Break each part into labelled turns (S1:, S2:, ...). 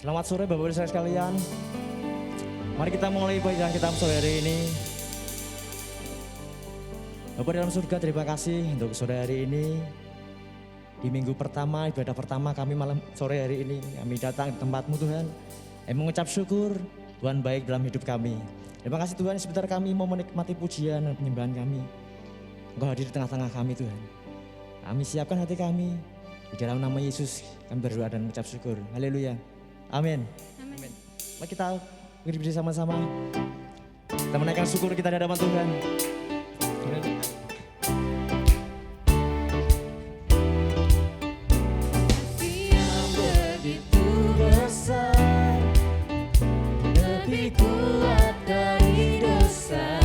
S1: Selamat sore Bapak Ibu sekalian. Mari kita mulai pelajaran kita sore hari ini. Bapak dalam surga, terima kasih untuk sore hari ini. Di minggu pertama, ibadah pertama kami malam sore hari ini. Kami datang di tempat-Mu Tuhan. Kami mengucap syukur Tuhan baik dalam hidup kami. Terima kasih Tuhan, sebentar kami mau menikmati pujian dan penyembahan kami. Engkau hadir di tengah-tengah kami Tuhan. Kami siapkan hati kami. Di dalam nama Yesus kami berdoa dan mengucap syukur. Haleluya. Amin. Amin. Mari kita berdiri sama-sama. Kita menaikkan syukur kita di hadapan Tuhan.
S2: Kasih yang begitu besar, lebih kuat dari dosa.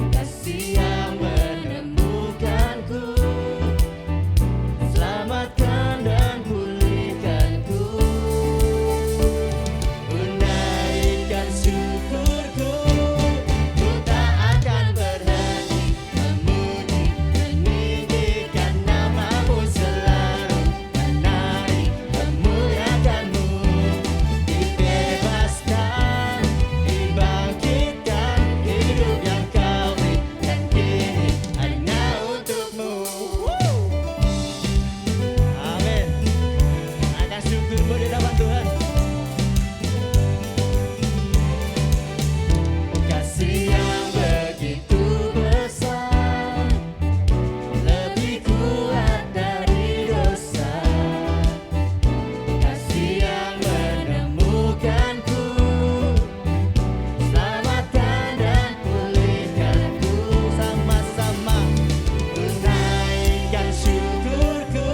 S2: Kasih yang menemukanku, selamatkan dan pulihkanku. Menaikkan syukurku, ku tak akan berhenti memuji, meninggikan namamu selalu, menarik memuliakanmu. Dibebaskan, dibangkitkan, hidup yang kau berikan kini hanya untukmu.
S1: Amin. Akan syukurmu di hadapan Tuhan.
S2: Kasih yang begitu besar, lebih kuat dari dosa. Kasih yang menemukanku, selamatkan dan pulihkanku.
S1: Sama-sama
S2: Menaikkan syukurku,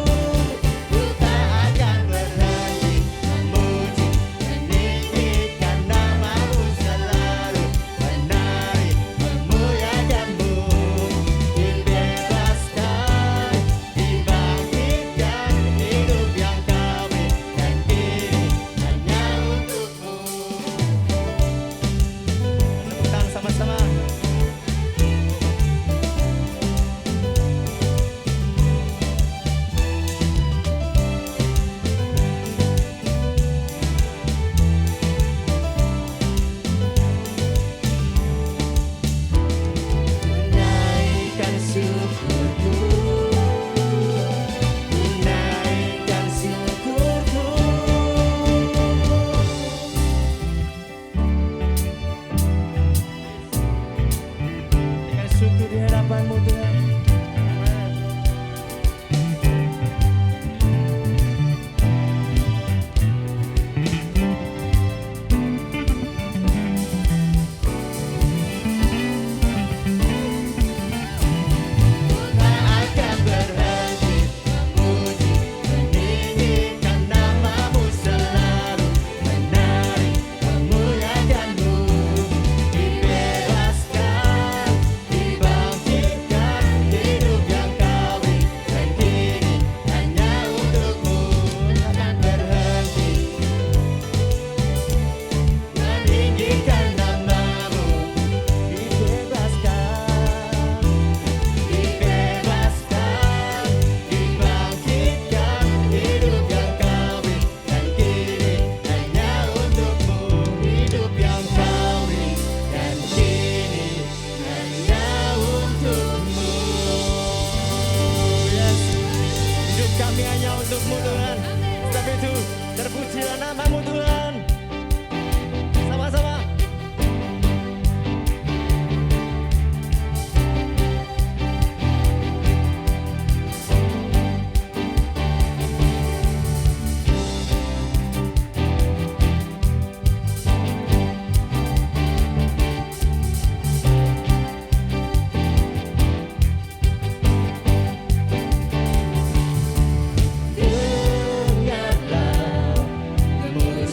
S2: ku tak akan berhenti memuji, meninggikan namamu selalu, menarik memuliakanmu. Dibebaskan, dibangkitkan, hidup yang kau berikan kini hanya untukmu.
S1: tepuk tangan sama-sama.
S2: Menaikkan syukurku, menaikkan syukurku.
S1: Dengan syukur di hadapan-Mu Tuhan.
S2: Tak akan berhenti memuji, meninggikan namamu selalu, menarik memuliakanmu. Dibebaskan, dibangkitkan, hidup yang kau berikan kini hanya untukmu. Takkan berhenti meninggikan namamu.
S1: Dibebaskan,
S2: Dibebaskan, dibangkitkan, hidup yang kau berikan kini hanya untukmu. Hidup yang kau berikan kini hanya untukmu.
S1: yes. Hidup kami hanya untuk-Mu Tuhan. Sebab itu terpujilah nama-Mu Tuhan. Sama-sama.
S2: Dengarlah gemuruh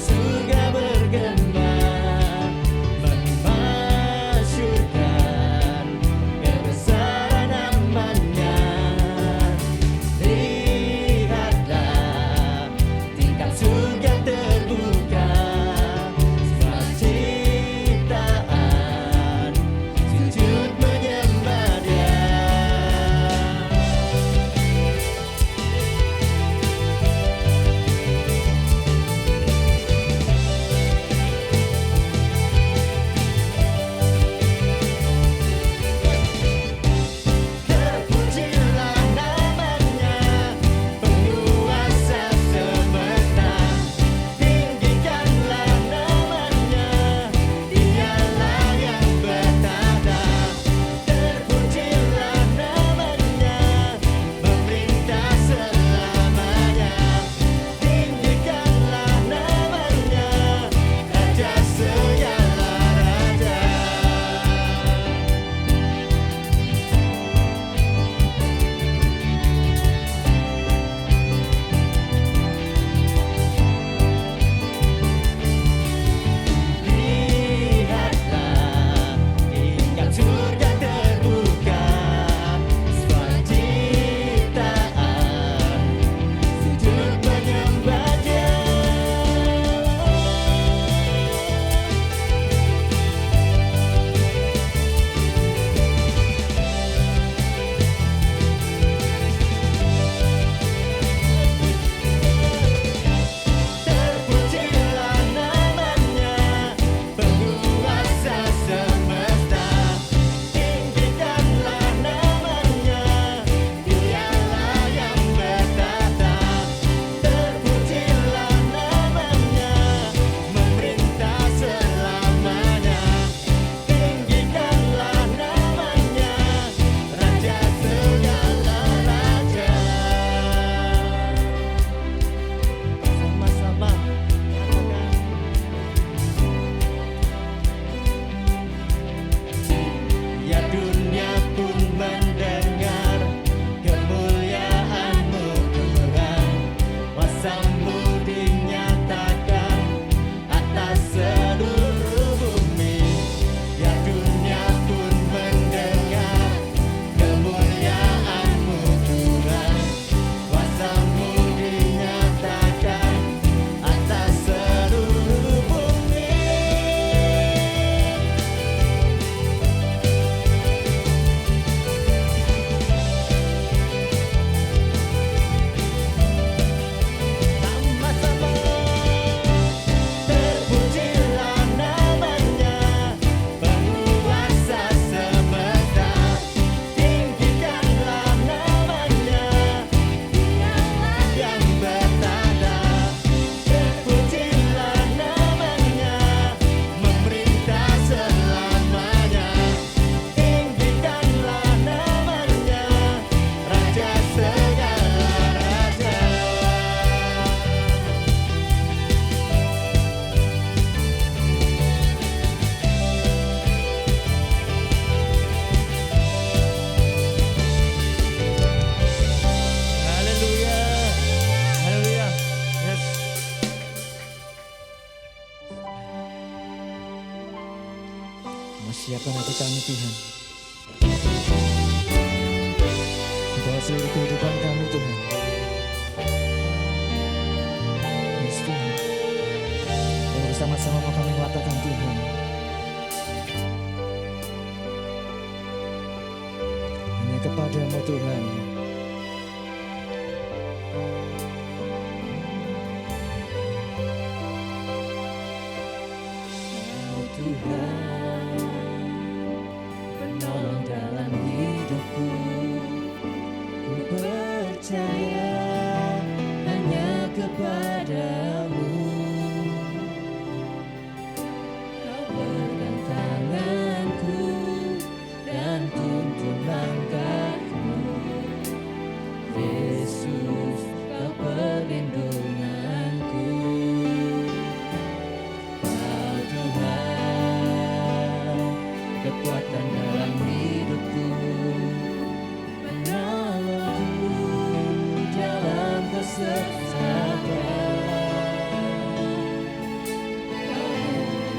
S1: siapkan hati kami Tuhan. Bawa seluruh kehidupan kami Tuhan. Yes Tuhan. Dan bersama-sama mau kami katakan Tuhan. Hanya kepadamu Tuhan.
S2: Tuhan, penolong dalam hidupku, ku percaya hanya kepadamu. Kau pegang tanganku dan tuntun langkahku. Yesus, kau perlindunganku. Kau Tuhan, kekuatan dalam hidupku, menolongku dalam kesesakan. Kau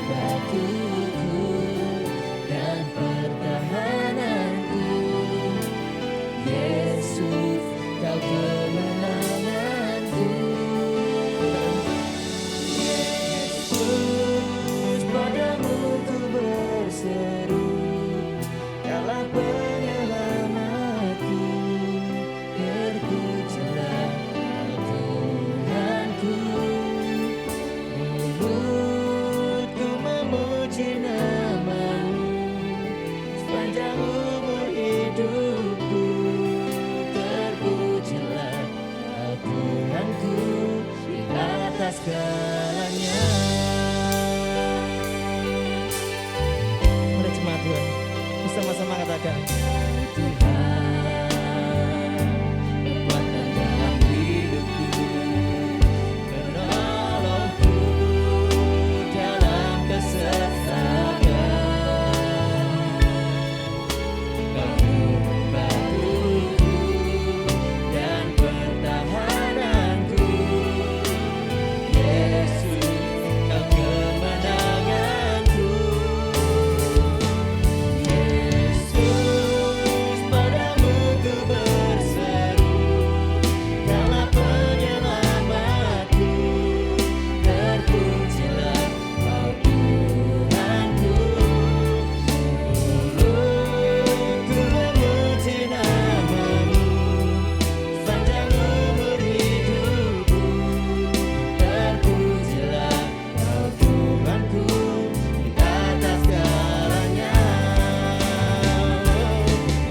S2: batuku dan pertahananku. Yesus, kau kemenanganku. Yesus, padamu ku berseru, Kaulah penyelamatku. Terpujilah Tuhanku. Mulutku memuji nama-Mu sepanjang umur hidupku. Terpujilah Tuhanku di atas segalanya.
S1: Mari jemaat Tuhan, bersama-sama katakan.
S2: Tuhan, kekuatan dalam hidupku, menolongku dalam kesesakan. Kau batuku dan pertahananku. Yesus, kau kemenanganku. Yesus, padamu ku berseru, Kaulah penyelamatku. Terpujilah Kau Tuhanku. Mulutku memuji nama-Mu sepanjang umur hidupku. Terpujilah Kau Tuhanku di atas segalanya.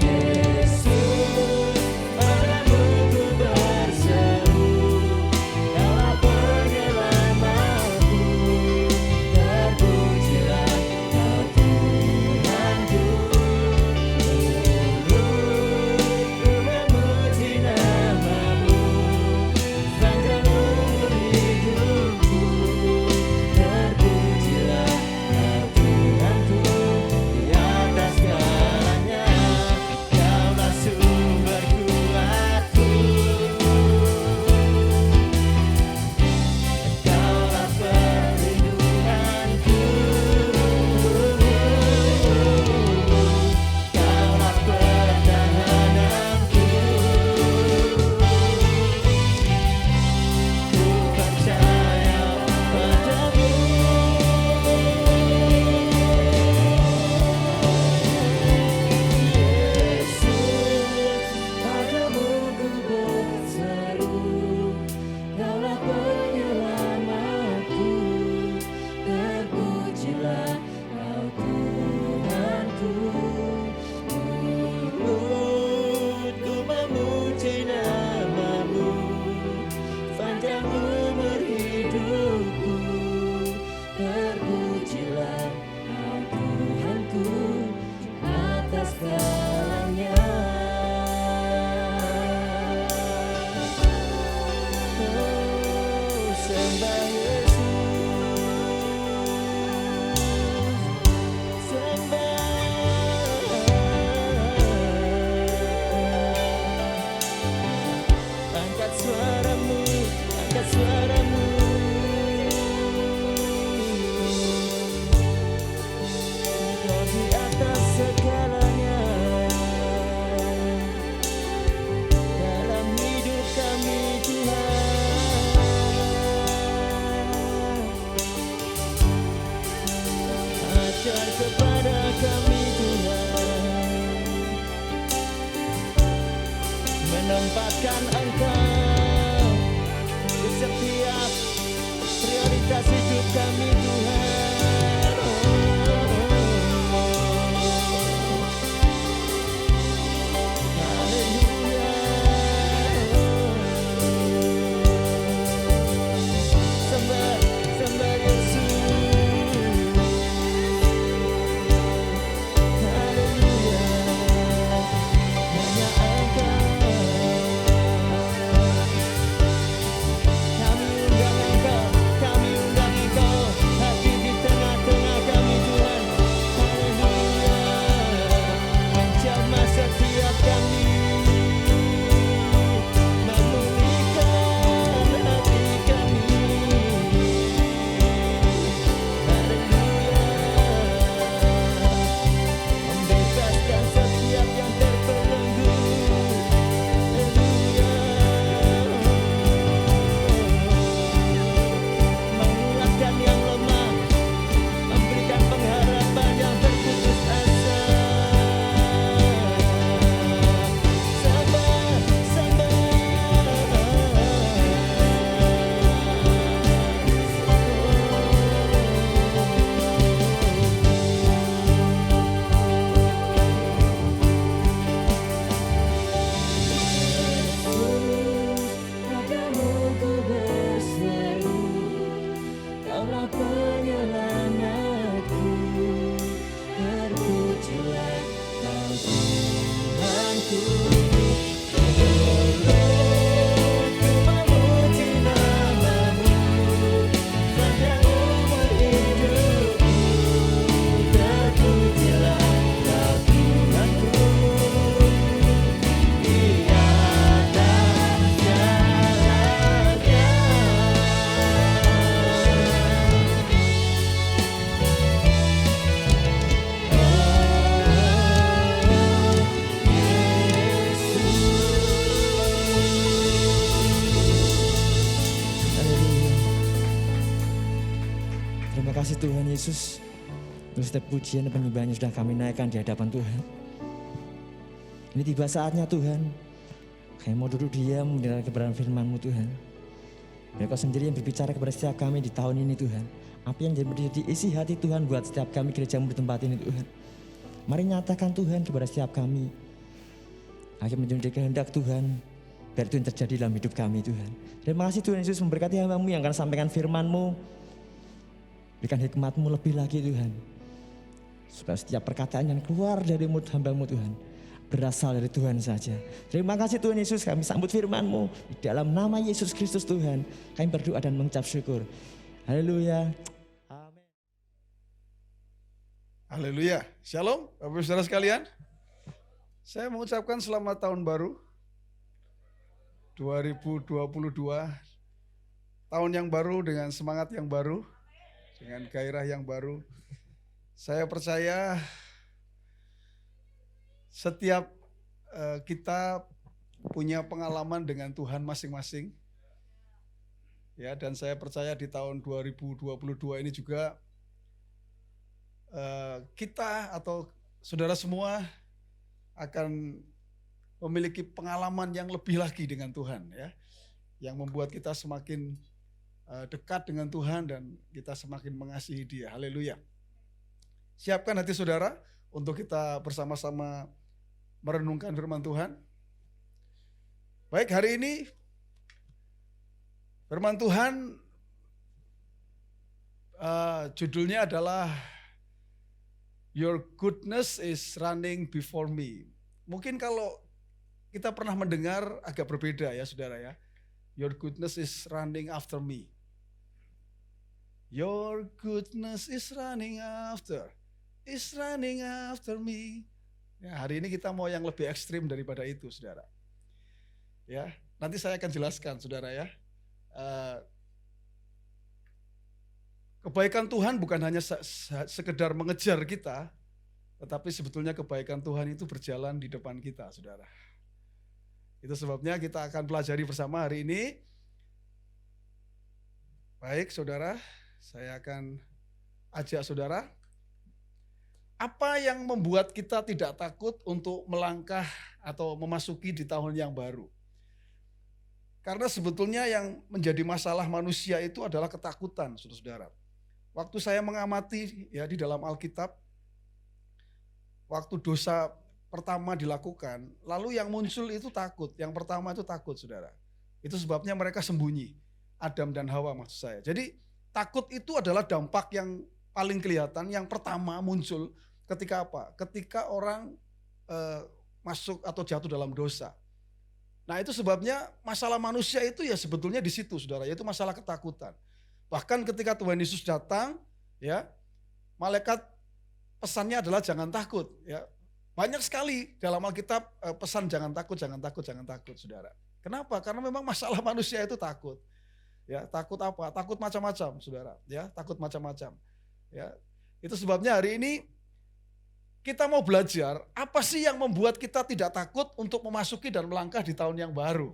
S2: Yesus, padamu ku berseru, Kaulah penyelamatku. Terpujilah Kau Tuhanku. Mulutku memuji nama-Mu sepanjang umur hidupku. Terpujilah Kau Tuhanku di atas segalanya. Kaulah sumber kuatku, Kaulah perlindunganku, Kaulah pertahananku. Ku percaya padamu. Yesus, padamu ku berseru, Kaulah penyelamatku. Terpujilah Kau Tuhanku. Mulutku memuji nama-Mu sepanjang umur hidupku. Terpujilah Kau Tuhanku di atas segalanya. Oh, sembah Yesus, sembah. Angkat suaramu, angkat suaramu. Kau di atas dan Engkau di setiap prioritas hidup kami Tuhan. Haleluya. Sembah, sembah Yesus. Haleluya. Hanya Engkau. Kami undang Engkau, kami undang Engkau hadir di tengah-tengah kami Tuhan. Haleluya. Menjamah setiap kami, memulihkan hati kami. Haleluya. Membebaskan setiap yang terbelenggu. Haleluya. Menguatkan yang lemah, memberikan pengharapan yang berputus asa. Sembah, sembah. Padamu ku berseru, Kaulah penyelamatku, terpujilah Kau Tuhanku. Ku memuji namamu sepanjang umur hidupku, terpujilah Kau Tuhanku. Di atas segalanya.
S1: Haleluya. Terima kasih Tuhan Yesus. Untuk setiap pujian dan penyembahan yang sudah kami naikkan di hadapan Tuhan. Ini tiba saatnya Tuhan. Kami mau duduk diam mendengar kebenaran firman-Mu Tuhan. Biar Kau sendiri yang berbicara kepada setiap kami di tahun ini Tuhan. Apa yang menjadi isi hati Tuhan buat setiap kami gereja-Mu di tempat ini Tuhan. Mari nyatakan Tuhan kepada setiap kami. Akhir menjadi kehendak Tuhan. Biar itu yang terjadi dalam hidup kami Tuhan. Terima kasih Tuhan Yesus memberkati hamba-Mu yang akan sampaikan firman-Mu. Berikan hikmat-Mu lebih lagi Tuhan. Supaya setiap perkataan yang keluar dari mulut hamba-Mu Tuhan berasal dari Tuhan saja. Terima kasih Tuhan Yesus, kami sambut firman-Mu. Di dalam nama Yesus Kristus Tuhan, kami berdoa dan mengucap syukur. Haleluya. Amin.
S3: Haleluya. Shalom, Bapak Saudara sekalian. Saya mengucapkan selamat tahun baru 2022. Tahun yang baru dengan semangat yang baru, dengan gairah yang baru. Saya percaya setiap kita punya pengalaman dengan Tuhan masing-masing. Ya, dan saya percaya di tahun 2022 ini juga kita atau saudara semua akan memiliki pengalaman yang lebih lagi dengan Tuhan, ya, yang membuat kita semakin dekat dengan Tuhan dan kita semakin mengasihi Dia. Haleluya. Siapkan hati saudara untuk kita bersama-sama merenungkan firman Tuhan. Baik, hari ini firman Tuhan judulnya adalah Your goodness is running before me. Mungkin kalau kita pernah mendengar agak berbeda ya saudara ya. Your goodness is running after me. Your goodness is running after me. Ya, hari ini kita mau yang lebih ekstrim daripada itu saudara. Ya, nanti saya akan jelaskan saudara ya. Kebaikan Tuhan bukan hanya sekedar mengejar kita, tetapi sebetulnya kebaikan Tuhan itu berjalan di depan kita, saudara. Itu sebabnya kita akan pelajari bersama hari ini. Baik, saudara, saya akan ajak saudara. Apa yang membuat kita tidak takut untuk melangkah atau memasuki di tahun yang baru? Karena sebetulnya yang menjadi masalah manusia itu adalah ketakutan, saudara-saudara. Waktu saya mengamati ya di dalam Alkitab, waktu dosa pertama dilakukan, lalu yang muncul itu takut. Yang pertama itu takut, saudara. Itu sebabnya mereka sembunyi, Adam dan Hawa maksud saya. Jadi takut itu adalah dampak yang paling kelihatan, yang pertama muncul ketika apa? Ketika orang masuk atau jatuh dalam dosa. Nah itu sebabnya masalah manusia itu ya sebetulnya di situ, saudara, yaitu masalah ketakutan. Bahkan ketika Tuhan Yesus datang, ya, malaikat pesannya adalah jangan takut, ya. Banyak sekali dalam Alkitab pesan jangan takut, jangan takut, jangan takut, saudara. Kenapa? Karena memang masalah manusia itu takut. Ya, takut apa? Takut macam-macam, saudara. Ya, takut macam-macam. Ya, itu sebabnya hari ini kita mau belajar apa sih yang membuat kita tidak takut untuk memasuki dan melangkah di tahun yang baru.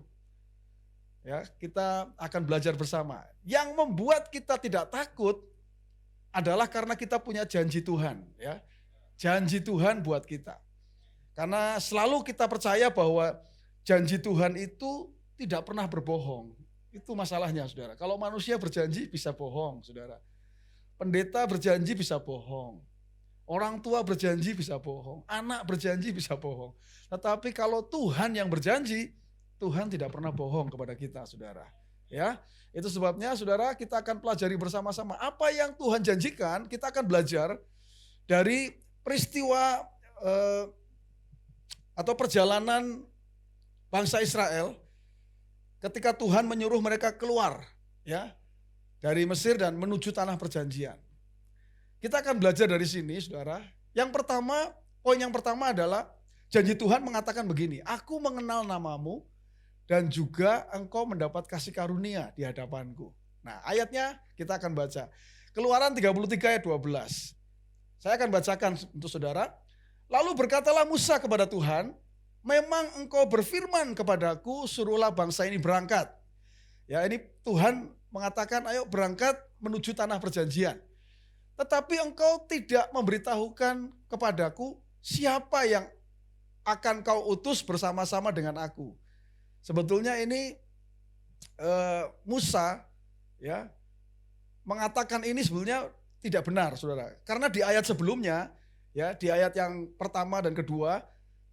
S3: Ya, kita akan belajar bersama. Yang membuat kita tidak takut adalah karena kita punya janji Tuhan, ya. Janji Tuhan buat kita. Karena selalu kita percaya bahwa janji Tuhan itu tidak pernah berbohong. Itu masalahnya, saudara. Kalau manusia berjanji bisa bohong, saudara. Pendeta berjanji bisa bohong. Orang tua berjanji bisa bohong. Anak berjanji bisa bohong. Tetapi kalau Tuhan yang berjanji, Tuhan tidak pernah bohong kepada kita, saudara. Ya, itu sebabnya, saudara, kita akan pelajari bersama-sama apa yang Tuhan janjikan. Kita akan belajar dari peristiwa atau perjalanan bangsa Israel ketika Tuhan menyuruh mereka keluar, ya, dari Mesir dan menuju tanah perjanjian. Kita akan belajar dari sini, saudara. Yang pertama, poin yang pertama adalah janji Tuhan mengatakan begini, aku mengenal namamu dan juga engkau mendapat kasih karunia di hadapanku. Nah, ayatnya kita akan baca. Keluaran 33 ayat 12. Saya akan bacakan untuk saudara. Lalu berkatalah Musa kepada Tuhan, memang engkau berfirman kepadaku, suruhlah bangsa ini berangkat. Ya, ini Tuhan mengatakan, ayo berangkat menuju tanah perjanjian. Tetapi engkau tidak memberitahukan kepadaku siapa yang akan kau utus bersama-sama dengan aku. Sebetulnya ini Musa, ya, mengatakan ini sebetulnya tidak benar, saudara. Karena di ayat sebelumnya, ya, di ayat yang pertama dan kedua,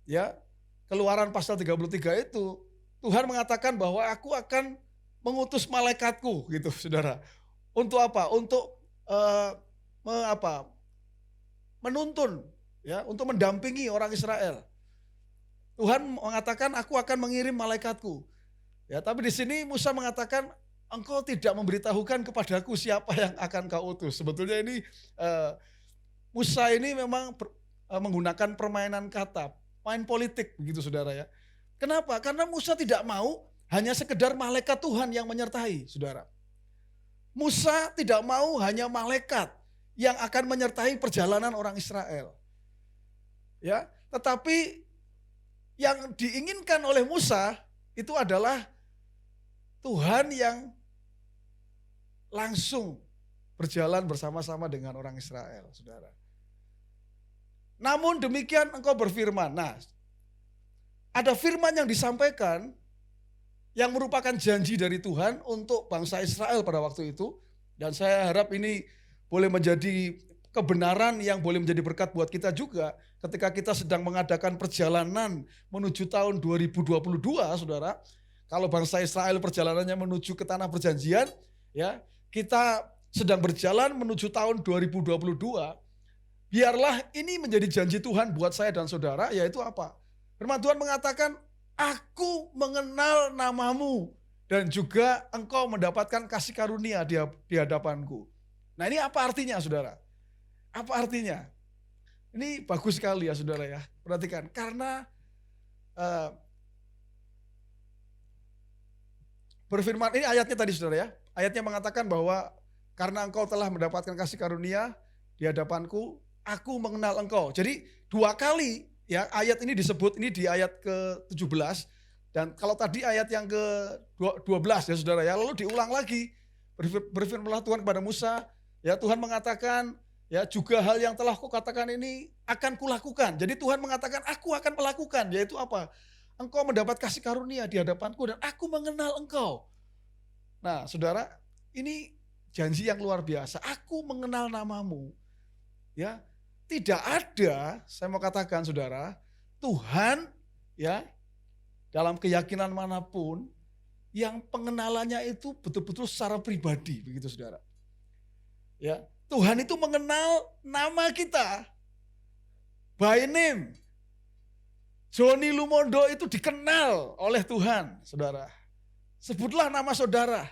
S3: ya, Keluaran pasal 33 itu Tuhan mengatakan bahwa aku akan mengutus malaikatku, gitu, saudara. Untuk apa? Untuk menuntun, ya, untuk mendampingi orang Israel. Tuhan mengatakan aku akan mengirim malaikatku. Ya, tapi di sini Musa mengatakan engkau tidak memberitahukan kepadaku siapa yang akan kau utus. Sebetulnya ini Musa ini memang menggunakan permainan kata, main politik begitu, saudara, ya. Kenapa? Karena Musa tidak mau hanya sekedar malaikat Tuhan yang menyertai, saudara. Musa tidak mau hanya malaikat yang akan menyertai perjalanan orang Israel. Ya, tetapi yang diinginkan oleh Musa itu adalah Tuhan yang langsung berjalan bersama-sama dengan orang Israel, saudara. Namun demikian engkau berfirman. Nah, ada firman yang disampaikan yang merupakan janji dari Tuhan untuk bangsa Israel pada waktu itu. Dan saya harap ini boleh menjadi kebenaran yang boleh menjadi berkat buat kita juga ketika kita sedang mengadakan perjalanan menuju tahun 2022, saudara. Kalau bangsa Israel perjalanannya menuju ke tanah perjanjian, ya, kita sedang berjalan menuju tahun 2022. Biarlah ini menjadi janji Tuhan buat saya dan saudara, yaitu apa? Firman Tuhan mengatakan, aku mengenal namamu dan juga engkau mendapatkan kasih karunia di hadapanku. Nah, ini apa artinya, saudara? Apa artinya? Ini bagus sekali ya, saudara, ya. Perhatikan, karena berfirman, ini ayatnya tadi, saudara, ya. Ayatnya mengatakan bahwa karena engkau telah mendapatkan kasih karunia di hadapanku, aku mengenal engkau. Jadi 2 kali ya ayat ini disebut, ini di ayat ke-17. Dan kalau tadi ayat yang ke-12 ya, saudara, ya. Lalu diulang lagi, berfirmanlah Tuhan kepada Musa, ya, Tuhan mengatakan, ya, juga hal yang telah kukatakan ini akan kulakukan. Jadi Tuhan mengatakan aku akan melakukan, yaitu apa? engkau mendapat kasih karunia di hadapanku dan aku mengenal engkau. Nah saudara, ini janji yang luar biasa. Aku mengenal namamu. Ya, tidak ada, saya mau katakan saudara, Tuhan ya dalam keyakinan manapun yang pengenalannya itu betul-betul secara pribadi, begitu saudara. Ya, Tuhan itu mengenal nama kita by name. Joni Lumondo itu dikenal oleh Tuhan, saudara. Sebutlah nama saudara.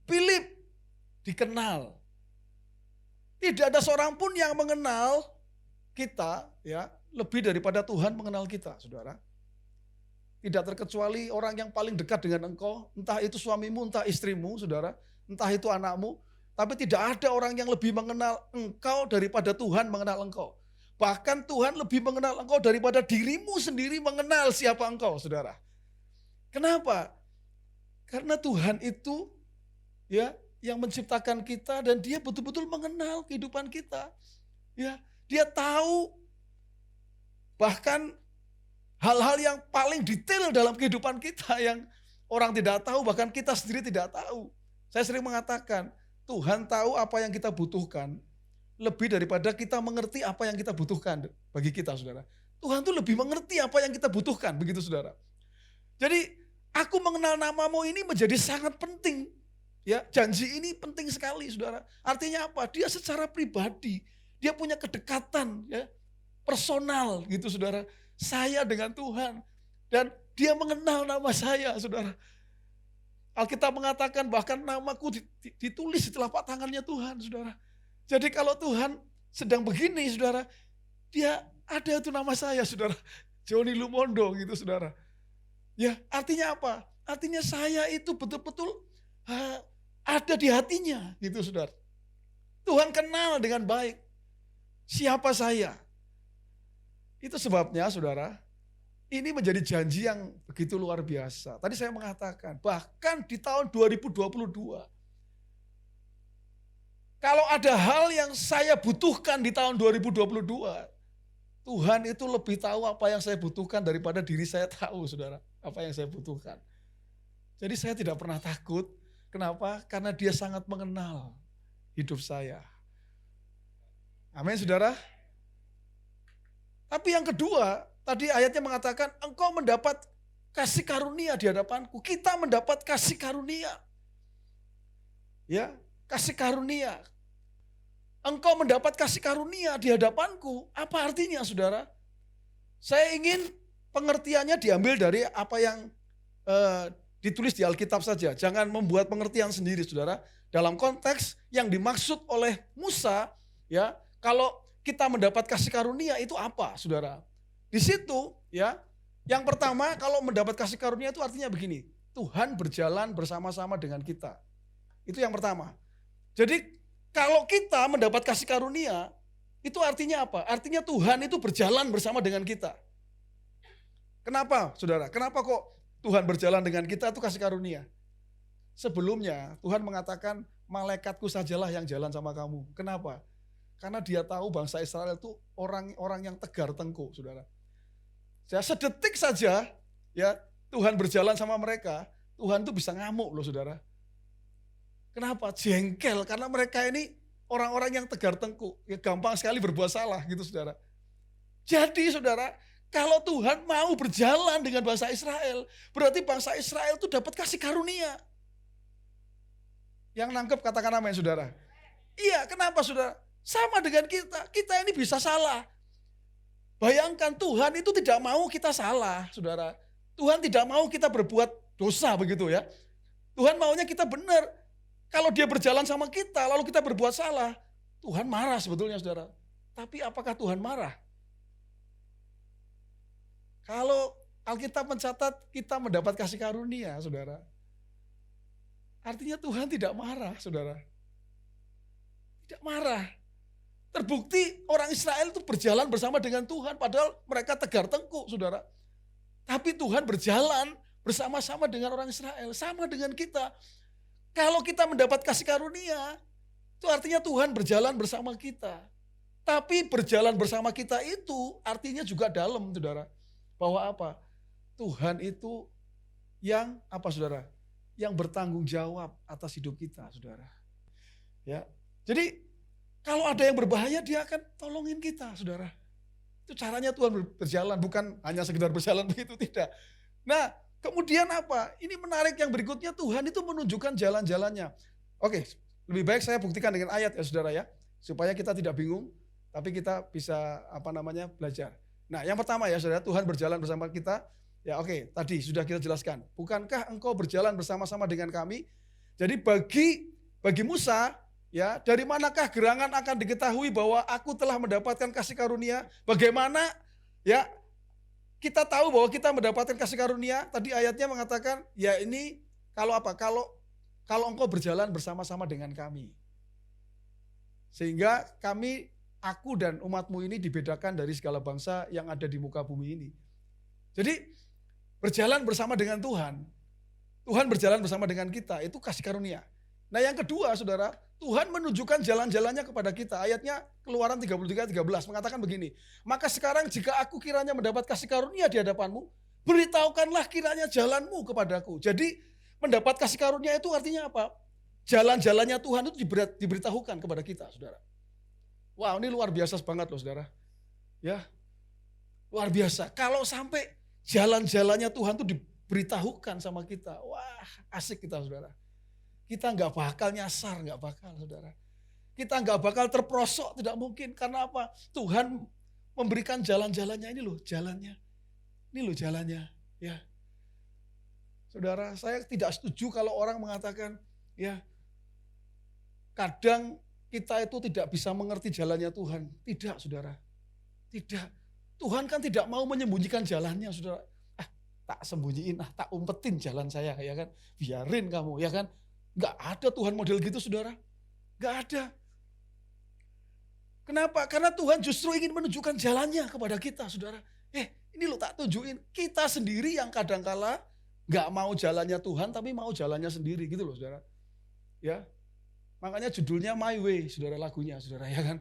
S3: Philip dikenal. Tidak ada seorang pun yang mengenal kita ya lebih daripada Tuhan mengenal kita, saudara. Tidak terkecuali orang yang paling dekat dengan engkau, entah itu suamimu, entah istrimu, saudara, entah itu anakmu. Tapi tidak ada orang yang lebih mengenal engkau daripada Tuhan mengenal engkau. Bahkan Tuhan lebih mengenal engkau daripada dirimu sendiri mengenal siapa engkau, saudara. Kenapa? Karena Tuhan itu ya yang menciptakan kita dan dia betul-betul mengenal kehidupan kita. Ya, dia tahu bahkan hal-hal yang paling detail dalam kehidupan kita yang orang tidak tahu, bahkan kita sendiri tidak tahu. Saya sering mengatakan, Tuhan tahu apa yang kita butuhkan lebih daripada kita mengerti apa yang kita butuhkan bagi kita, saudara. Tuhan tuh lebih mengerti apa yang kita butuhkan, begitu saudara. Jadi aku mengenal namamu ini menjadi sangat penting. Ya, janji ini penting sekali, saudara. Artinya apa? Dia secara pribadi, dia punya kedekatan, ya, personal, gitu, saudara. Saya dengan Tuhan dan dia mengenal nama saya, saudara. Alkitab mengatakan bahkan namaku ditulis di telapak tangannya Tuhan, saudara. Jadi kalau Tuhan sedang begini, saudara, dia ada itu nama saya, saudara. Joni Lumondo, gitu, saudara. Ya, artinya apa? Artinya saya itu betul-betul ada di hatinya, gitu, saudara. Tuhan kenal dengan baik siapa saya. Itu sebabnya, saudara, ini menjadi janji yang begitu luar biasa. Tadi saya mengatakan, bahkan di tahun 2022, kalau ada hal yang saya butuhkan di tahun 2022, Tuhan itu lebih tahu apa yang saya butuhkan daripada diri saya tahu, saudara, apa yang saya butuhkan. Jadi saya tidak pernah takut. Kenapa? Karena dia sangat mengenal hidup saya. Amin, saudara. Tapi yang kedua, tadi ayatnya mengatakan, engkau mendapat kasih karunia di hadapanku. Kita mendapat kasih karunia. Ya, kasih karunia. Engkau mendapat kasih karunia di hadapanku. Apa artinya, saudara? Saya ingin pengertiannya diambil dari apa yang ditulis di Alkitab saja. Jangan membuat pengertian sendiri, saudara. Dalam konteks yang dimaksud oleh Musa, ya, kalau kita mendapat kasih karunia itu apa, saudara? Di situ, ya, yang pertama kalau mendapat kasih karunia itu artinya begini, Tuhan berjalan bersama-sama dengan kita. Itu yang pertama. Jadi kalau kita mendapat kasih karunia, itu artinya apa? Artinya Tuhan itu berjalan bersama dengan kita. Kenapa, saudara? Kenapa kok Tuhan berjalan dengan kita itu kasih karunia? Sebelumnya Tuhan mengatakan, malaikatku sajalah yang jalan sama kamu. Kenapa? Karena dia tahu bangsa Israel itu orang-orang yang tegar tengkuk, saudara. Ya, sedetik saja ya Tuhan berjalan sama mereka, Tuhan tuh bisa ngamuk loh, saudara. Kenapa? Jengkel, karena mereka ini orang-orang yang tegar tengkuk, ya gampang sekali berbuat salah gitu, saudara. Jadi, saudara, kalau Tuhan mau berjalan dengan bangsa Israel, berarti bangsa Israel itu dapat kasih karunia. Yang nangkep katakan amin, saudara. Iya, kenapa, saudara? Sama dengan kita ini bisa salah. Bayangkan Tuhan itu tidak mau kita salah, saudara. Tuhan tidak mau kita berbuat dosa begitu ya. Tuhan maunya kita benar. Kalau dia berjalan sama kita, lalu kita berbuat salah, Tuhan marah sebetulnya, saudara. Tapi apakah Tuhan marah? Kalau Alkitab mencatat kita mendapat kasih karunia, saudara. Artinya Tuhan tidak marah, saudara. Tidak marah. Terbukti orang Israel itu berjalan bersama dengan Tuhan, padahal mereka tegar tengkuk, saudara. Tapi Tuhan berjalan bersama-sama dengan orang Israel, sama dengan kita. Kalau kita mendapat kasih karunia, itu artinya Tuhan berjalan bersama kita. Tapi berjalan bersama kita itu artinya juga dalam, saudara. Bahwa apa? Tuhan itu yang apa saudara? Yang bertanggung jawab atas hidup kita saudara. Ya, jadi kalau ada yang berbahaya dia akan tolongin kita saudara. Itu caranya Tuhan berjalan, bukan hanya sekedar berjalan begitu, tidak. Nah kemudian apa? Ini menarik yang berikutnya, Tuhan itu menunjukkan jalan-jalannya. Oke, lebih baik saya buktikan dengan ayat ya saudara ya. Supaya kita tidak bingung, tapi kita bisa belajar. Nah yang pertama ya saudara, Tuhan berjalan bersama kita. Ya oke, tadi sudah kita jelaskan. Bukankah engkau berjalan bersama-sama dengan kami? Jadi bagi Musa, ya dari manakah gerangan akan diketahui bahwa aku telah mendapatkan kasih karunia? Bagaimana ya kita tahu bahwa kita mendapatkan kasih karunia? Tadi ayatnya mengatakan, ya ini kalau apa? Kalau engkau berjalan bersama-sama dengan kami. Sehingga aku dan umatmu ini dibedakan dari segala bangsa yang ada di muka bumi ini. Jadi berjalan bersama dengan Tuhan berjalan bersama dengan kita, itu kasih karunia. Nah yang kedua saudara, Tuhan menunjukkan jalan-jalannya kepada kita. Ayatnya Keluaran 33:13 mengatakan begini, maka sekarang jika aku kiranya mendapat kasih karunia di hadapanmu, beritahukanlah kiranya jalanmu kepadaku. Jadi mendapat kasih karunia itu artinya apa? Jalan-jalannya Tuhan itu diberitahukan kepada kita saudara. Wah ini luar biasa banget loh saudara. Ya, luar biasa. Kalau sampai jalan-jalannya Tuhan itu diberitahukan sama kita. Wah asik kita saudara. Kita nggak bakal nyasar, nggak bakal saudara. Kita nggak bakal terperosok, tidak mungkin. Karena apa? Tuhan memberikan jalan-jalannya, ini loh jalannya. Ini loh jalannya. Ya, saudara, saya tidak setuju kalau orang mengatakan, ya kadang kita itu tidak bisa mengerti jalannya Tuhan. Tidak saudara, tidak. Tuhan kan tidak mau menyembunyikan jalannya, saudara. Tak sembunyiin, tak umpetin jalan saya, ya kan. Biarin kamu, ya kan. Gak ada Tuhan model gitu, saudara. Gak ada. Kenapa? Karena Tuhan justru ingin menunjukkan jalannya kepada kita, saudara. Ini lo tak tunjukin. Kita sendiri yang kadangkala gak mau jalannya Tuhan, tapi mau jalannya sendiri, gitu loh, saudara. Ya, makanya judulnya My Way, saudara, lagunya, saudara, ya kan.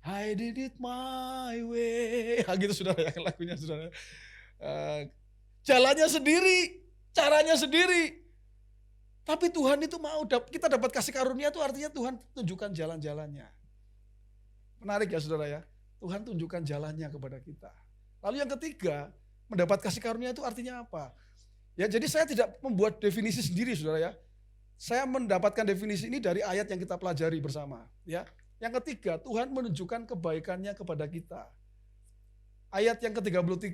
S3: I did it my way. Gitu saudara ya lagunya saudara. Jalannya sendiri, caranya sendiri. Tapi Tuhan itu mau kita dapat kasih karunia itu artinya Tuhan tunjukkan jalan-jalannya. Menarik ya saudara ya. Tuhan tunjukkan jalannya kepada kita. Lalu yang ketiga, mendapat kasih karunia itu artinya apa? Ya jadi saya tidak membuat definisi sendiri saudara ya. Saya mendapatkan definisi ini dari ayat yang kita pelajari bersama. Ya. Yang ketiga, Tuhan menunjukkan kebaikannya kepada kita. Ayat yang ke-33,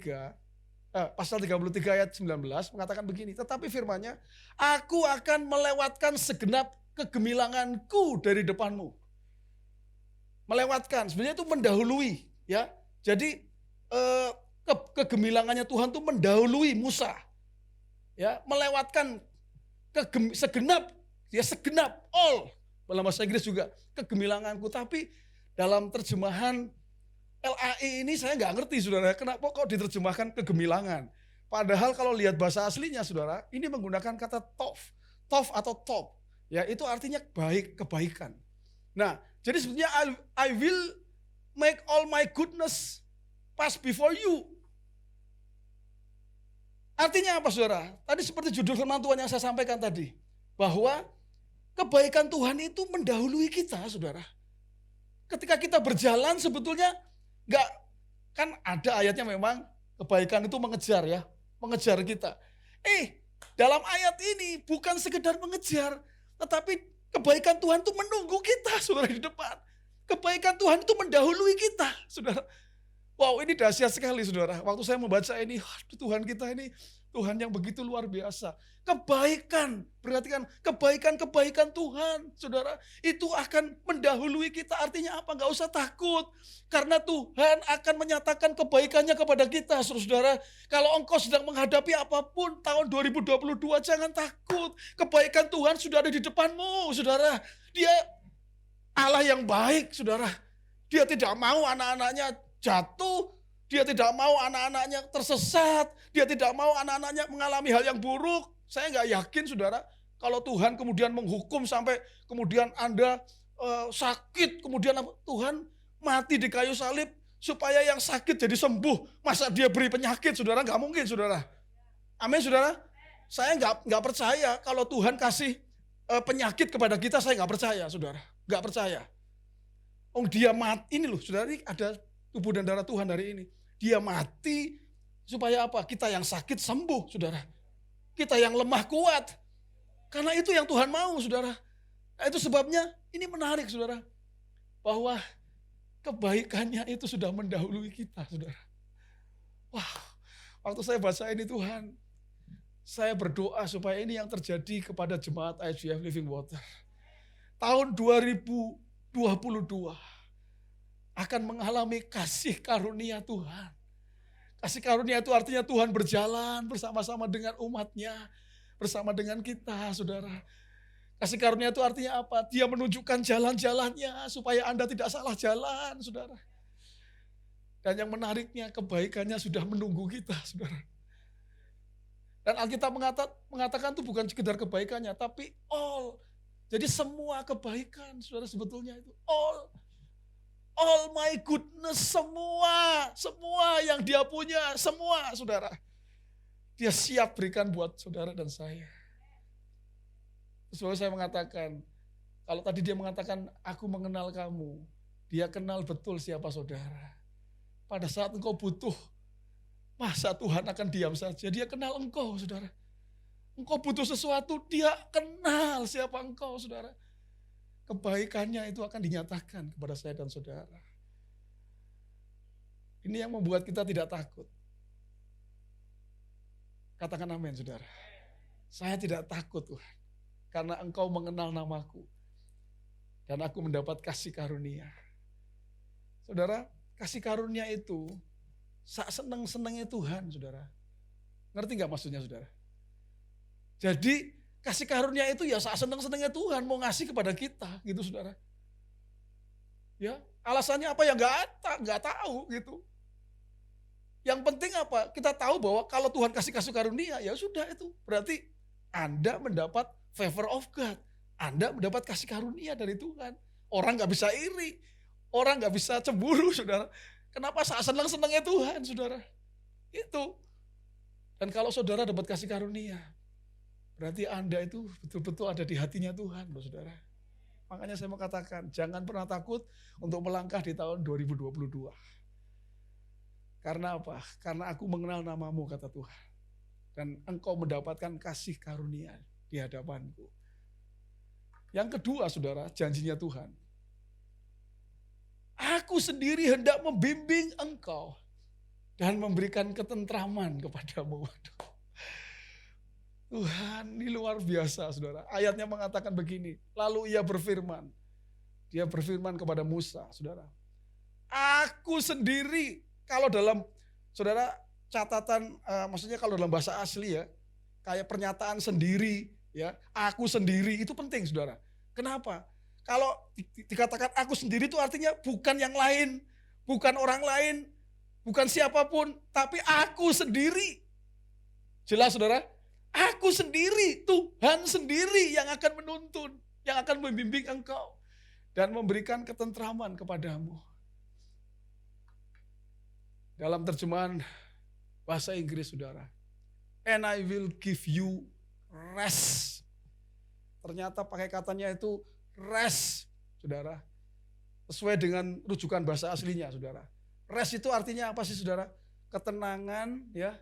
S3: pasal 33 ayat 19 mengatakan begini, tetapi firman-Nya, aku akan melewatkan segenap kegemilanganku dari depanmu. Melewatkan, sebenarnya itu mendahului. Ya. Jadi kegemilangannya Tuhan itu mendahului Musa. Ya, melewatkan segenap, all. Dalam bahasa Inggris juga kegemilanganku, tapi dalam terjemahan LAI ini saya nggak ngerti saudara, kenapa kok diterjemahkan kegemilangan. Padahal kalau lihat bahasa aslinya saudara, ini menggunakan kata tof atau top, ya itu artinya baik, kebaikan. Nah, jadi sebenarnya I will make all my goodness pass before you. Artinya apa saudara? Tadi seperti judul firman Tuhan yang saya sampaikan tadi, bahwa kebaikan Tuhan itu mendahului kita, saudara. Ketika kita berjalan sebetulnya kan ada ayatnya memang kebaikan itu mengejar ya, mengejar kita. Dalam ayat ini bukan sekedar mengejar, tetapi kebaikan Tuhan itu menunggu kita, saudara, di depan. Kebaikan Tuhan itu mendahului kita, saudara. Wow, ini dahsyat sekali, saudara. Waktu saya membaca ini, Tuhan kita ini Tuhan yang begitu luar biasa. Kebaikan, perhatikan, kebaikan Tuhan, saudara, itu akan mendahului kita. Artinya apa? Gak usah takut. Karena Tuhan akan menyatakan kebaikannya kepada kita, saudara. Kalau engkau sedang menghadapi apapun tahun 2022, jangan takut. Kebaikan Tuhan sudah ada di depanmu, saudara. Dia Allah yang baik, saudara. Dia tidak mau anak-anaknya jatuh, dia tidak mau anak-anaknya tersesat, dia tidak mau anak-anaknya mengalami hal yang buruk. Saya nggak yakin saudara, kalau Tuhan kemudian menghukum sampai kemudian Anda sakit, kemudian Tuhan mati di kayu salib, supaya yang sakit jadi sembuh. Masa dia beri penyakit, saudara? Nggak mungkin, saudara. Amin, saudara. Saya nggak percaya kalau Tuhan kasih penyakit kepada kita, saya nggak percaya, saudara. Nggak percaya. Oh, dia mati, ini loh, saudara, ini ada tubuh dan darah Tuhan hari ini. Dia mati supaya apa? Kita yang sakit sembuh, saudara. Kita yang lemah kuat. Karena itu yang Tuhan mau, saudara. Nah, itu sebabnya ini menarik, saudara. Bahwa kebaikannya itu sudah mendahului kita, saudara. Wah, waktu saya baca ini Tuhan, saya berdoa supaya ini yang terjadi kepada jemaat IGF Living Water. Tahun 2022 akan mengalami kasih karunia Tuhan. Kasih karunia itu artinya Tuhan berjalan bersama-sama dengan umatnya, bersama dengan kita, saudara. Kasih karunia itu artinya apa? Dia menunjukkan jalan-jalannya supaya Anda tidak salah jalan, saudara. Dan yang menariknya kebaikannya sudah menunggu kita, saudara. Dan Alkitab mengatakan itu bukan sekedar kebaikannya, tapi all. Jadi semua kebaikan, saudara, sebetulnya itu all my goodness, semua yang dia punya, semua, saudara. Dia siap berikan buat saudara dan saya. Terus saya mengatakan, kalau tadi dia mengatakan, aku mengenal kamu, dia kenal betul siapa saudara. Pada saat engkau butuh, masa Tuhan akan diam saja? Dia kenal engkau, saudara. Engkau butuh sesuatu, dia kenal siapa engkau, saudara. Kebaikannya itu akan dinyatakan kepada saya dan saudara. Ini yang membuat kita tidak takut. Katakan amin, saudara. Saya tidak takut, Tuhan. Karena engkau mengenal namaku. Dan aku mendapat kasih karunia. Saudara, kasih karunia itu seneng-senengnya Tuhan, saudara. Ngerti gak maksudnya, saudara? Jadi kasih karunia itu ya seneng-senengnya Tuhan mau ngasih kepada kita, gitu, saudara. Ya, alasannya apa ya nggak tahu gitu. Yang penting apa? Kita tahu bahwa kalau Tuhan kasih karunia, ya sudah itu. Berarti Anda mendapat favor of God. Anda mendapat kasih karunia dari Tuhan. Orang nggak bisa iri. Orang nggak bisa cemburu, saudara. Kenapa senang-senangnya Tuhan, saudara? Itu. Dan kalau saudara dapat kasih karunia, berarti Anda itu betul-betul ada di hatinya Tuhan, saudara. Makanya saya mau katakan, jangan pernah takut untuk melangkah di tahun 2022. Karena apa? Karena aku mengenal namamu, kata Tuhan. Dan engkau mendapatkan kasih karunia di hadapanku. Yang kedua, saudara, janjinya Tuhan. Aku sendiri hendak membimbing engkau dan memberikan ketentraman kepadamu. Waduh. Tuhan, ini luar biasa, saudara. Ayatnya mengatakan begini, lalu ia berfirman. Dia berfirman kepada Musa, saudara. Aku sendiri, kalau dalam, saudara, catatan, maksudnya kalau dalam bahasa asli ya, kayak pernyataan sendiri, ya, aku sendiri, itu penting, saudara. Kenapa? Kalau dikatakan aku sendiri itu artinya bukan yang lain, bukan orang lain, bukan siapapun, tapi aku sendiri. Jelas, saudara? Aku sendiri, Tuhan sendiri yang akan menuntun, yang akan membimbing engkau dan memberikan ketentraman kepadamu. Dalam terjemahan bahasa Inggris, saudara, and I will give you rest. Ternyata pakai katanya itu rest, saudara. Sesuai dengan rujukan bahasa aslinya, saudara. Rest itu artinya apa sih, saudara? Ketenangan, ya.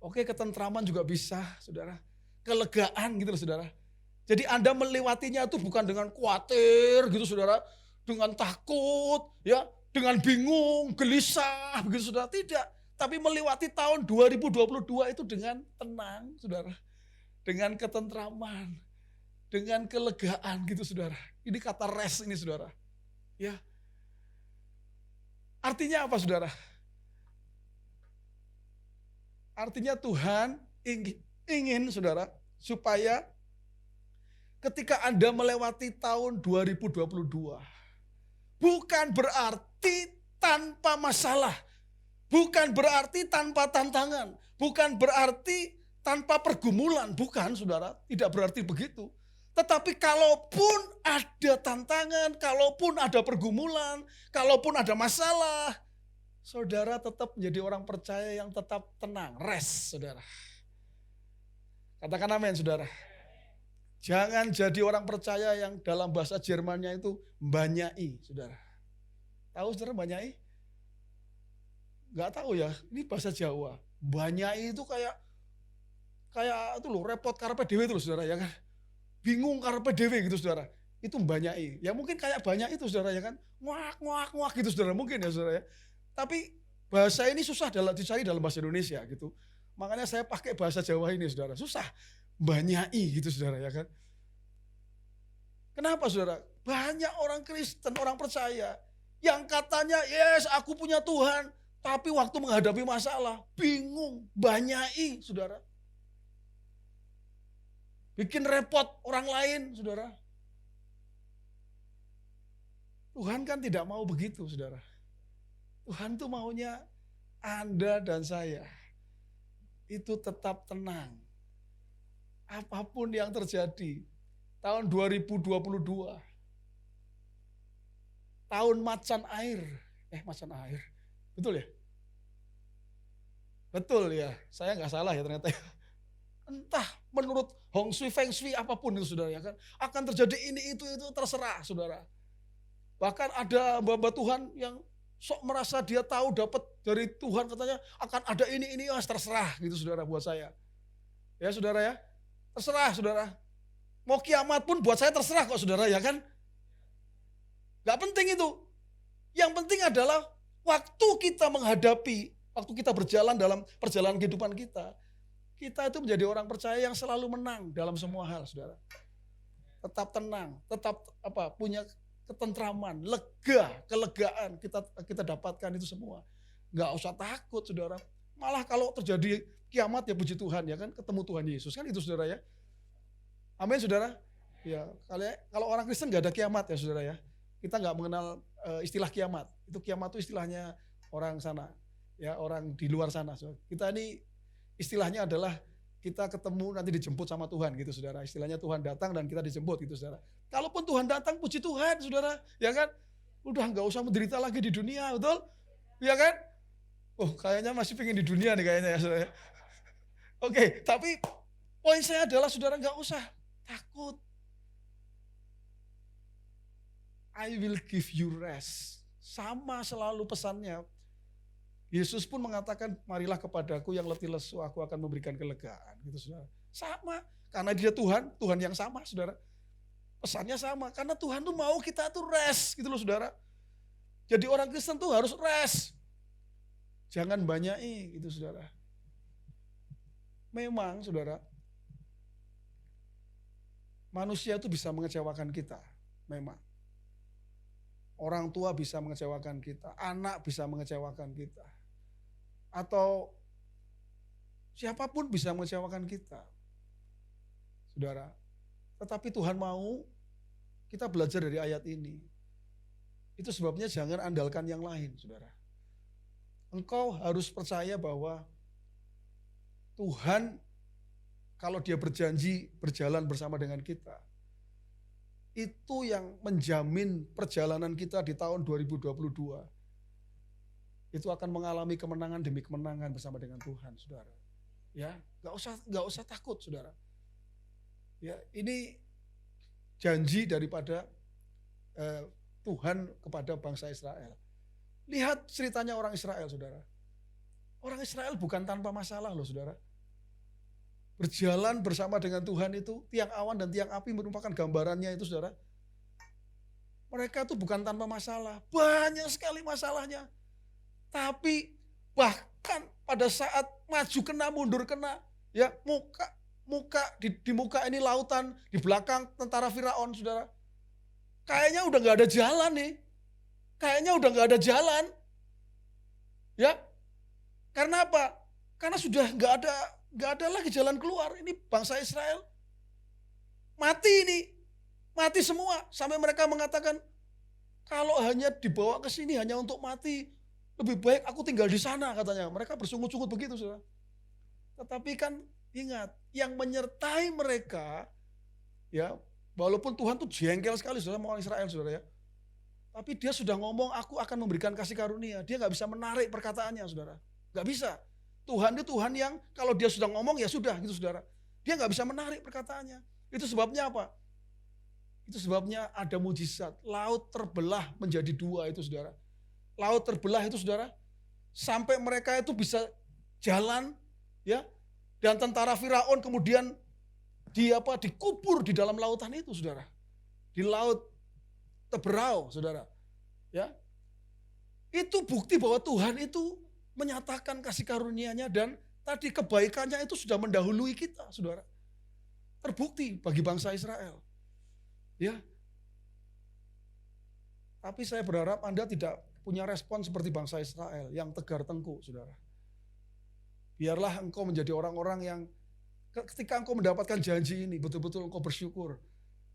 S3: Oke, ketentraman juga bisa, saudara. Kelegaan gitu loh, saudara. Jadi Anda melewatinya itu bukan dengan khawatir gitu, saudara. Dengan takut, ya. Dengan bingung, gelisah, begitu, saudara. Tidak. Tapi melewati tahun 2022 itu dengan tenang, saudara. Dengan ketentraman. Dengan kelegaan gitu, saudara. Ini kata rest ini, saudara. Ya. Artinya apa, saudara? Artinya Tuhan ingin, saudara, supaya ketika Anda melewati tahun 2022, bukan berarti tanpa masalah, bukan berarti tanpa tantangan, bukan berarti tanpa pergumulan, bukan, saudara, tidak berarti begitu. Tetapi kalaupun ada tantangan, kalaupun ada pergumulan, kalaupun ada masalah, saudara tetap menjadi orang percaya yang tetap tenang, rest saudara. Katakan amin saudara. Jangan jadi orang percaya yang dalam bahasa Jermannya itu mbanyai saudara. Tahu saudara mbanyai? Gak tahu ya, ini bahasa Jawa. Mbanyai itu kayak itu loh, repot karepe dewe itu loh saudara ya kan. Bingung karepe dewe gitu saudara. Itu mbanyai. Ya mungkin kayak banyak itu saudara ya kan. Nguak gitu saudara, mungkin ya saudara ya. Tapi bahasa ini susah dicari dalam bahasa Indonesia gitu. Makanya saya pakai bahasa Jawa ini saudara. Susah. Mbanyai gitu saudara ya kan. Kenapa saudara? Banyak orang Kristen, orang percaya yang katanya yes aku punya Tuhan. Tapi waktu menghadapi masalah bingung. Mbanyai saudara. Bikin repot orang lain saudara. Tuhan kan tidak mau begitu saudara. Tuhan tuh maunya Anda dan saya itu tetap tenang. Apapun yang terjadi, tahun 2022, tahun macan air. Macan air, betul ya? Betul ya, saya nggak salah ya ternyata. Entah menurut Hong Shui, Feng Shui, apapun itu saudara ya kan. Akan terjadi ini, itu terserah saudara. Bahkan ada hamba Tuhan yang sok merasa dia tahu dapat dari Tuhan katanya akan ada ini terserah gitu saudara buat saya. Ya saudara ya, terserah saudara. Mau kiamat pun buat saya terserah kok saudara ya kan. Gak penting itu. Yang penting adalah waktu kita menghadapi, waktu kita berjalan dalam perjalanan kehidupan kita itu menjadi orang percaya yang selalu menang dalam semua hal saudara. Tetap tenang, tetap punya ketentraman, kelegaan kita dapatkan itu semua. Nggak usah takut saudara. Malah kalau terjadi kiamat ya puji Tuhan ya kan, ketemu Tuhan Yesus kan itu saudara ya. Amin saudara. Ya, kalau orang Kristen nggak ada kiamat ya saudara ya. Kita nggak mengenal istilah kiamat. Itu kiamat itu istilahnya orang sana, ya orang di luar sana. Saudara. Kita ini istilahnya adalah kita ketemu nanti dijemput sama Tuhan gitu saudara. Istilahnya Tuhan datang dan kita dijemput gitu saudara. Kalaupun Tuhan datang puji Tuhan saudara, ya kan? Udah nggak usah menderita lagi di dunia, betul? Ya kan? Oh kayaknya masih pengen di dunia nih kayaknya ya saudara. Oke, tapi poin saya adalah saudara nggak usah takut. I will give you rest. Sama selalu pesannya. Yesus pun mengatakan, marilah kepadaku yang letih lesu, aku akan memberikan kelegaan. Gitu saudara. Sama, karena dia Tuhan yang sama saudara. Pesannya sama, karena Tuhan tuh mau kita tuh rest gitu loh saudara. Jadi orang Kristen tuh harus rest. Jangan banyai gitu saudara. Memang saudara, manusia itu bisa mengecewakan kita, memang. Orang tua bisa mengecewakan kita, anak bisa mengecewakan kita. Atau siapapun bisa mengecewakan kita. Saudara, tetapi Tuhan mau kita belajar dari ayat ini. Itu sebabnya jangan andalkan yang lain, saudara. Engkau harus percaya bahwa Tuhan kalau dia berjanji berjalan bersama dengan kita, itu yang menjamin perjalanan kita di tahun 2022. Itu akan mengalami kemenangan demi kemenangan bersama dengan Tuhan, saudara. Ya, nggak usah takut, saudara. Ya, ini janji daripada Tuhan kepada bangsa Israel. Lihat ceritanya orang Israel, saudara. Orang Israel bukan tanpa masalah loh, saudara. Berjalan bersama dengan Tuhan itu, tiang awan dan tiang api merupakan gambarannya itu saudara. Mereka itu bukan tanpa masalah, banyak sekali masalahnya. Tapi bahkan pada saat maju kena, mundur kena, ya di muka ini lautan, di belakang tentara Firaun saudara. Kayaknya udah gak ada jalan nih. Kayaknya udah gak ada jalan. Ya, karena apa? Karena sudah gak ada lagi jalan keluar. Ini bangsa Israel mati ini. Mati semua. Sampai mereka mengatakan, kalau hanya dibawa ke sini hanya untuk mati, lebih baik aku tinggal di sana katanya. Mereka bersungut-sungut begitu saudara. Tetapi kan ingat, yang menyertai mereka, ya walaupun Tuhan tuh jengkel sekali saudara sama orang Israel saudara ya. Tapi dia sudah ngomong, aku akan memberikan kasih karunia. Dia gak bisa menarik perkataannya, saudara. Gak bisa. Tuhan itu Tuhan yang kalau dia sudah ngomong ya sudah gitu, saudara. Dia gak bisa menarik perkataannya. Itu sebabnya apa? Itu sebabnya ada mujizat. Laut terbelah menjadi dua itu, saudara. Laut terbelah itu, saudara. Sampai mereka itu bisa jalan, ya. Dan tentara Firaun kemudian dikubur di dalam lautan itu, saudara. Di laut Teberau, saudara. Ya. Itu bukti bahwa Tuhan itu menyatakan kasih karunia-Nya dan tadi kebaikannya itu sudah mendahului kita, saudara. Terbukti bagi bangsa Israel. Ya. Tapi saya berharap Anda tidak punya respon seperti bangsa Israel yang tegar tengkuk, saudara. Biarlah engkau menjadi orang-orang yang ketika engkau mendapatkan janji ini, betul-betul engkau bersyukur.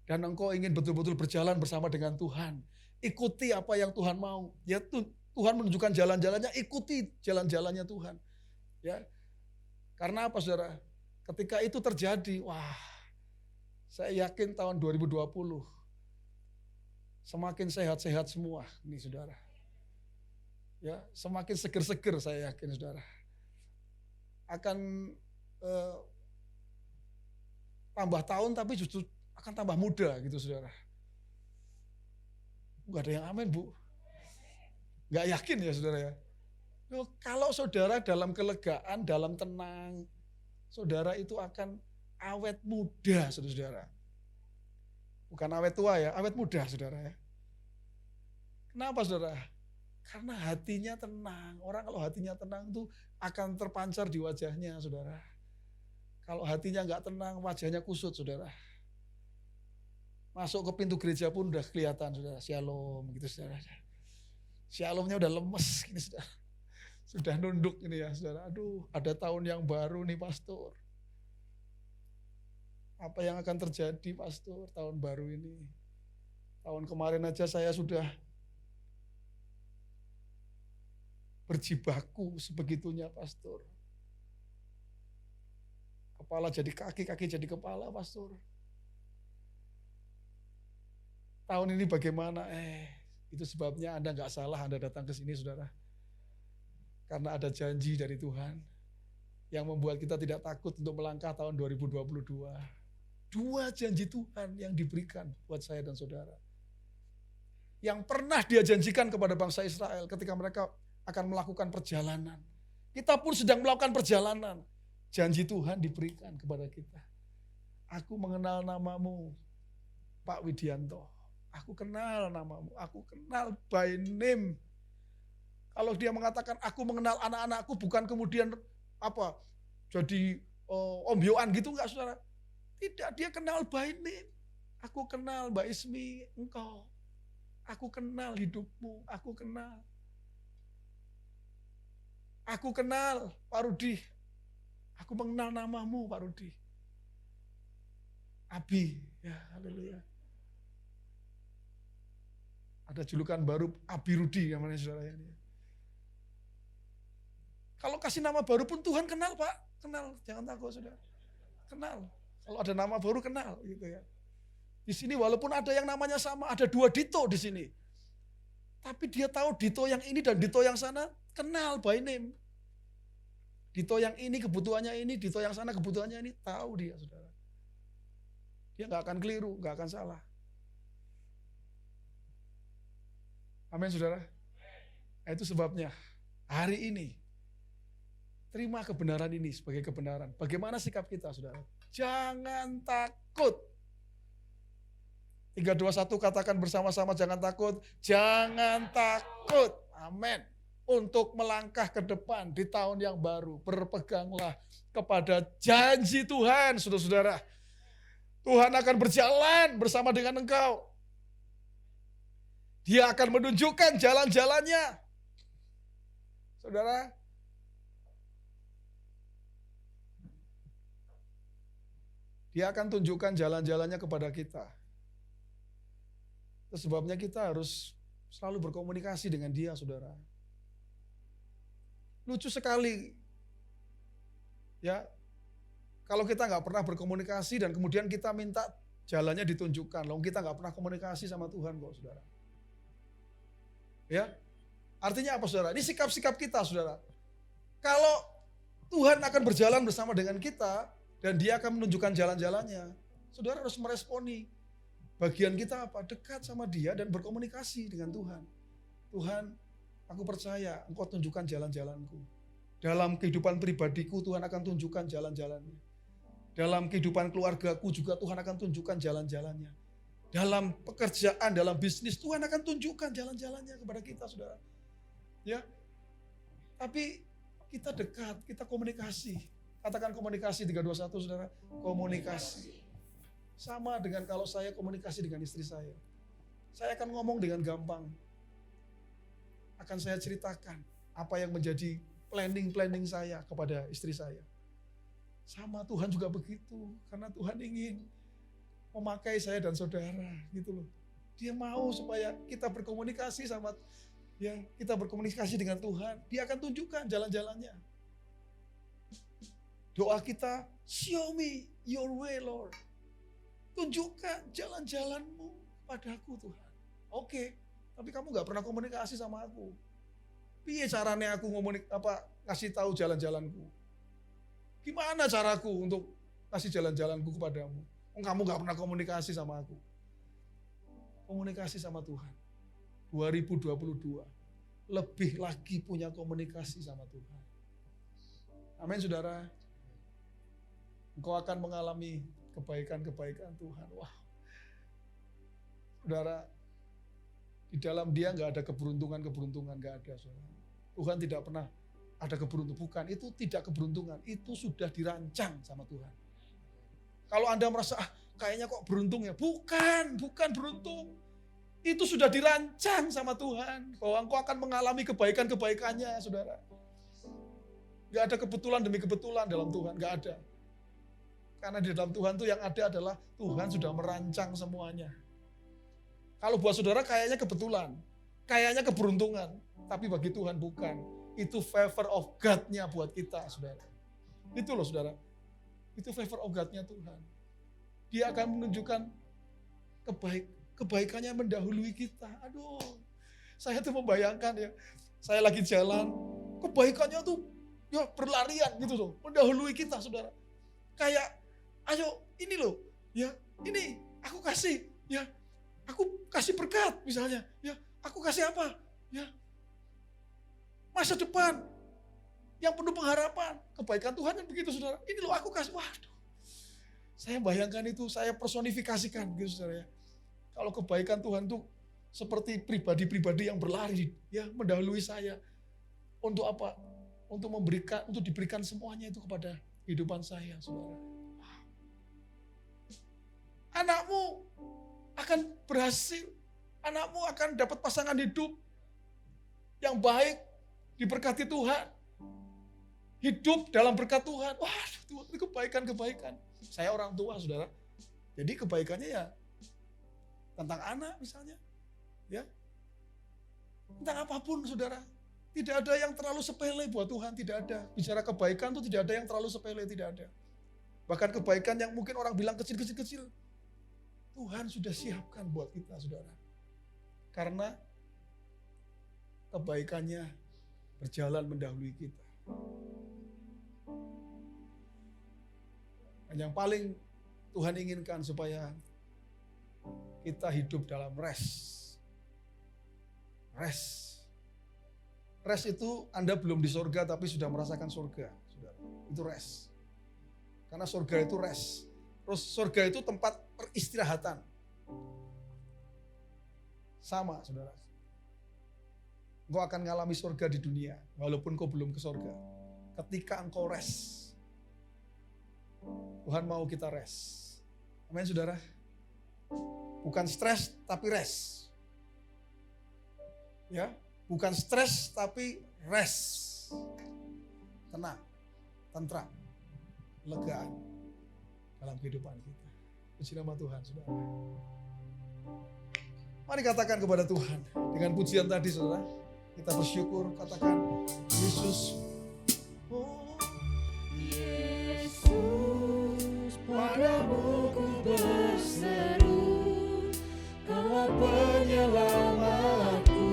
S3: Dan engkau ingin betul-betul berjalan bersama dengan Tuhan. Ikuti apa yang Tuhan mau. Ya, Tuhan menunjukkan jalan-jalannya, ikuti jalan-jalannya Tuhan. Ya. Karena apa, saudara? Ketika itu terjadi, wah, saya yakin tahun 2020 semakin sehat-sehat semua, ini saudara. Ya, semakin seger-seger saya yakin, saudara. Akan tambah tahun tapi justru akan tambah muda gitu, saudara. Enggak ada yang amin, Bu. Enggak yakin ya, saudara ya. Loh, kalau saudara dalam kelegaan, dalam tenang, saudara itu akan awet muda, saudara. Bukan awet tua ya, awet muda, saudara ya. Kenapa, saudara? Karena hatinya tenang. Orang kalau hatinya tenang itu akan terpancar di wajahnya, saudara. Kalau hatinya enggak tenang, wajahnya kusut, saudara. Masuk ke pintu gereja pun udah kelihatan, saudara. Shalom, gitu, saudara. Shalomnya udah lemes, gini, saudara. Sudah nunduk ini ya, saudara. Aduh, ada tahun yang baru nih, pastor. Apa yang akan terjadi, pastor, tahun baru ini? Tahun kemarin aja saya sudah berjibaku sebegitunya, pastor. Kepala jadi kaki, kaki jadi kepala, pastor. Tahun ini bagaimana? Itu sebabnya Anda nggak salah Anda datang ke sini, saudara. Karena ada janji dari Tuhan yang membuat kita tidak takut untuk melangkah tahun 2022. Dua janji Tuhan yang diberikan buat saya dan saudara. Yang pernah Dia janjikan kepada bangsa Israel ketika mereka akan melakukan perjalanan. Kita pun sedang melakukan perjalanan. Janji Tuhan diberikan kepada kita. Aku mengenal namamu, Pak Widianto. Aku kenal namamu, aku kenal by name. Kalau dia mengatakan aku mengenal anak-anakku, bukan kemudian apa jadi ombyoan gitu, enggak, saudara. Tidak, dia kenal by name. Aku kenal Mbak Ismi, engkau. Aku kenal hidupmu, aku kenal. Aku kenal Pak Rudi. Aku mengenal namamu, Pak Rudi. Abi, ya haleluya. Ada julukan baru Abi Rudi namanya, saudara ini. Kalau kasih nama baru pun Tuhan kenal, Pak. Kenal, jangan takut, saudara. Kenal. Kalau ada nama baru kenal gitu ya. Di sini walaupun ada yang namanya sama, ada dua Dito di sini. Tapi dia tahu Dito yang ini dan Dito yang sana kenal by name. Dito yang ini kebutuhannya ini, Dito yang sana kebutuhannya ini, tahu dia, saudara. Dia nggak akan keliru, nggak akan salah. Amin, saudara. Itu sebabnya hari ini terima kebenaran ini sebagai kebenaran. Bagaimana sikap kita, saudara? Jangan takut. 3, 2, 1 katakan bersama-sama, jangan takut. Jangan takut. Amin. Untuk melangkah ke depan di tahun yang baru, berpeganglah kepada janji Tuhan, saudara-saudara. Tuhan akan berjalan bersama dengan engkau. Dia akan menunjukkan jalan-jalannya. Saudara, Dia akan tunjukkan jalan-jalannya kepada kita. Itu sebabnya kita harus selalu berkomunikasi dengan Dia, saudara. Lucu sekali, ya, kalau kita nggak pernah berkomunikasi dan kemudian kita minta jalannya ditunjukkan, lalu kita nggak pernah komunikasi sama Tuhan kok, saudara. Ya, artinya apa saudara? Ini sikap-sikap kita saudara. Kalau Tuhan akan berjalan bersama dengan kita dan dia akan menunjukkan jalan-jalannya, saudara harus meresponi. Bagian kita apa? Dekat sama dia dan berkomunikasi dengan Tuhan. Tuhan, aku percaya engkau tunjukkan jalan-jalanku. Dalam kehidupan pribadiku Tuhan akan tunjukkan jalan-jalannya. Dalam kehidupan keluargaku juga Tuhan akan tunjukkan jalan-jalannya. Dalam pekerjaan, dalam bisnis Tuhan akan tunjukkan jalan-jalannya kepada kita saudara. Ya, tapi kita dekat, kita komunikasi. Katakan komunikasi 321 saudara, komunikasi. Sama dengan kalau saya komunikasi dengan istri saya. Saya akan ngomong dengan gampang. Akan saya ceritakan apa yang menjadi planning saya kepada istri saya. Sama Tuhan juga begitu, karena Tuhan ingin memakai saya dan saudara gitu loh. Dia mau supaya kita berkomunikasi sama ya, kita berkomunikasi dengan Tuhan. Dia akan tunjukkan jalan-jalannya. Doa kita, show me your way Lord. Tunjukkan jalan-jalanmu padaku Tuhan. Oke, tapi kamu gak pernah komunikasi sama aku. Piye caranya aku ngasih tahu jalan-jalanku? Gimana caraku untuk kasih jalan-jalanku kepadamu? Kamu gak pernah komunikasi sama aku. Komunikasi sama Tuhan. 2022. Lebih lagi punya komunikasi sama Tuhan. Amin saudara. Engkau akan mengalami kebaikan-kebaikan Tuhan. Wah. Saudara, di dalam dia gak ada keberuntungan-keberuntungan. Gak ada saudara. Tuhan tidak pernah ada keberuntungan. Bukan, itu tidak keberuntungan. Itu sudah dirancang sama Tuhan. Kalau Anda merasa, kayaknya kok beruntung ya. Bukan beruntung. Itu sudah dirancang sama Tuhan. Bahwa engkau akan mengalami kebaikan-kebaikannya, saudara. Gak ada kebetulan demi kebetulan dalam Tuhan, gak ada. Karena di dalam Tuhan tuh yang ada adalah Tuhan sudah merancang semuanya. Kalau buat saudara kayaknya kebetulan, kayaknya keberuntungan. Tapi bagi Tuhan bukan. Itu favor of God-nya buat kita, saudara. Itu loh, saudara. Itu favor of God-nya Tuhan. Dia akan menunjukkan kebaikannya mendahului kita. Aduh, saya tuh membayangkan ya, saya lagi jalan, kebaikannya tuh ya berlarian gitu loh, mendahului kita saudara. Kayak, ayo ini loh, ya ini aku kasih, ya aku kasih berkat misalnya, ya aku kasih apa, ya masa depan yang penuh pengharapan, kebaikan Tuhan kan begitu saudara. Ini loh aku kasih, waduh. Saya bayangkan itu, saya personifikasikan gitu saudara ya. Kalau kebaikan Tuhan tuh seperti pribadi-pribadi yang berlari, ya mendahului saya. Untuk apa? Untuk diberikan semuanya itu kepada kehidupan saya, saudara. Anakmu akan berhasil, anakmu akan dapat pasangan hidup yang baik, diberkati Tuhan. Hidup dalam berkat Tuhan. Wah, itu kebaikan-kebaikan. Saya orang tua, saudara. Jadi kebaikannya ya tentang anak misalnya. Ya. Tentang apapun, saudara. Tidak ada yang terlalu sepele buat Tuhan, tidak ada. Bicara kebaikan itu tidak ada yang terlalu sepele, tidak ada. Bahkan kebaikan yang mungkin orang bilang kecil-kecil. Tuhan sudah siapkan buat kita, saudara. Karena kebaikannya berjalan mendahului kita. Dan yang paling Tuhan inginkan supaya kita hidup dalam rest. Rest itu Anda belum di surga tapi sudah merasakan surga. Itu rest. Karena surga itu rest. Terus surga itu tempat peristirahatan. Sama saudara. Engkau akan mengalami surga di dunia walaupun kau belum ke surga. Ketika engkau rest. Tuhan mau kita rest. Amin saudara. Bukan stres tapi rest. Ya, bukan stres tapi rest. Tenang, tentram, lega dalam kehidupan kita. Puji nama Tuhan, saudara. Mari katakan kepada Tuhan dengan pujian tadi, saudara. Kita bersyukur, katakan Yesus. Oh,
S2: Yesus, padamu ku berseru, Kau penyelamatku,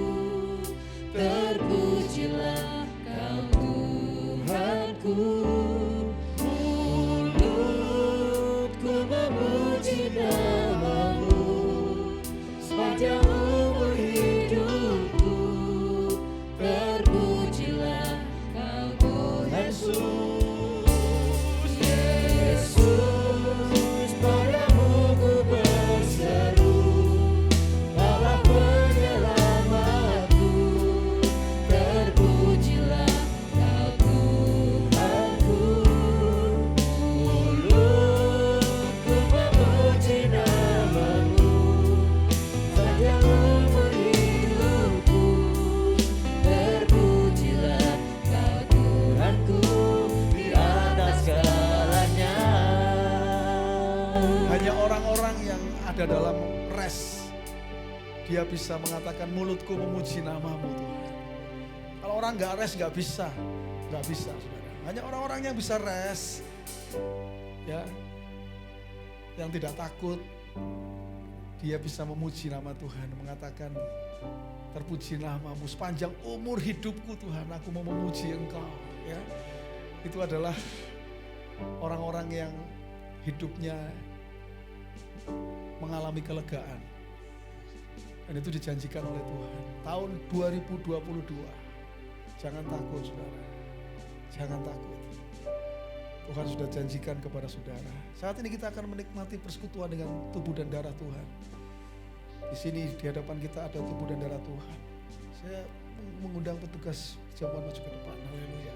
S3: Hanya orang-orang yang ada dalam rest, dia bisa mengatakan mulutku memuji namamu Tuhan. Kalau orang nggak rest nggak bisa saudara. Hanya orang-orang yang bisa rest, ya, yang tidak takut, dia bisa memuji nama Tuhan, mengatakan terpuji namamu sepanjang umur hidupku Tuhan, aku mau memuji Engkau. Ya, itu adalah orang-orang yang hidupnya mengalami kelegaan. Dan itu dijanjikan oleh Tuhan. Tahun 2022. Jangan takut saudara. Jangan takut. Tuhan sudah janjikan kepada saudara. Saat ini kita akan menikmati persekutuan dengan tubuh dan darah Tuhan. Di sini di hadapan kita ada tubuh dan darah Tuhan. Saya mengundang petugas jamuan maju ke depan. Haleluya.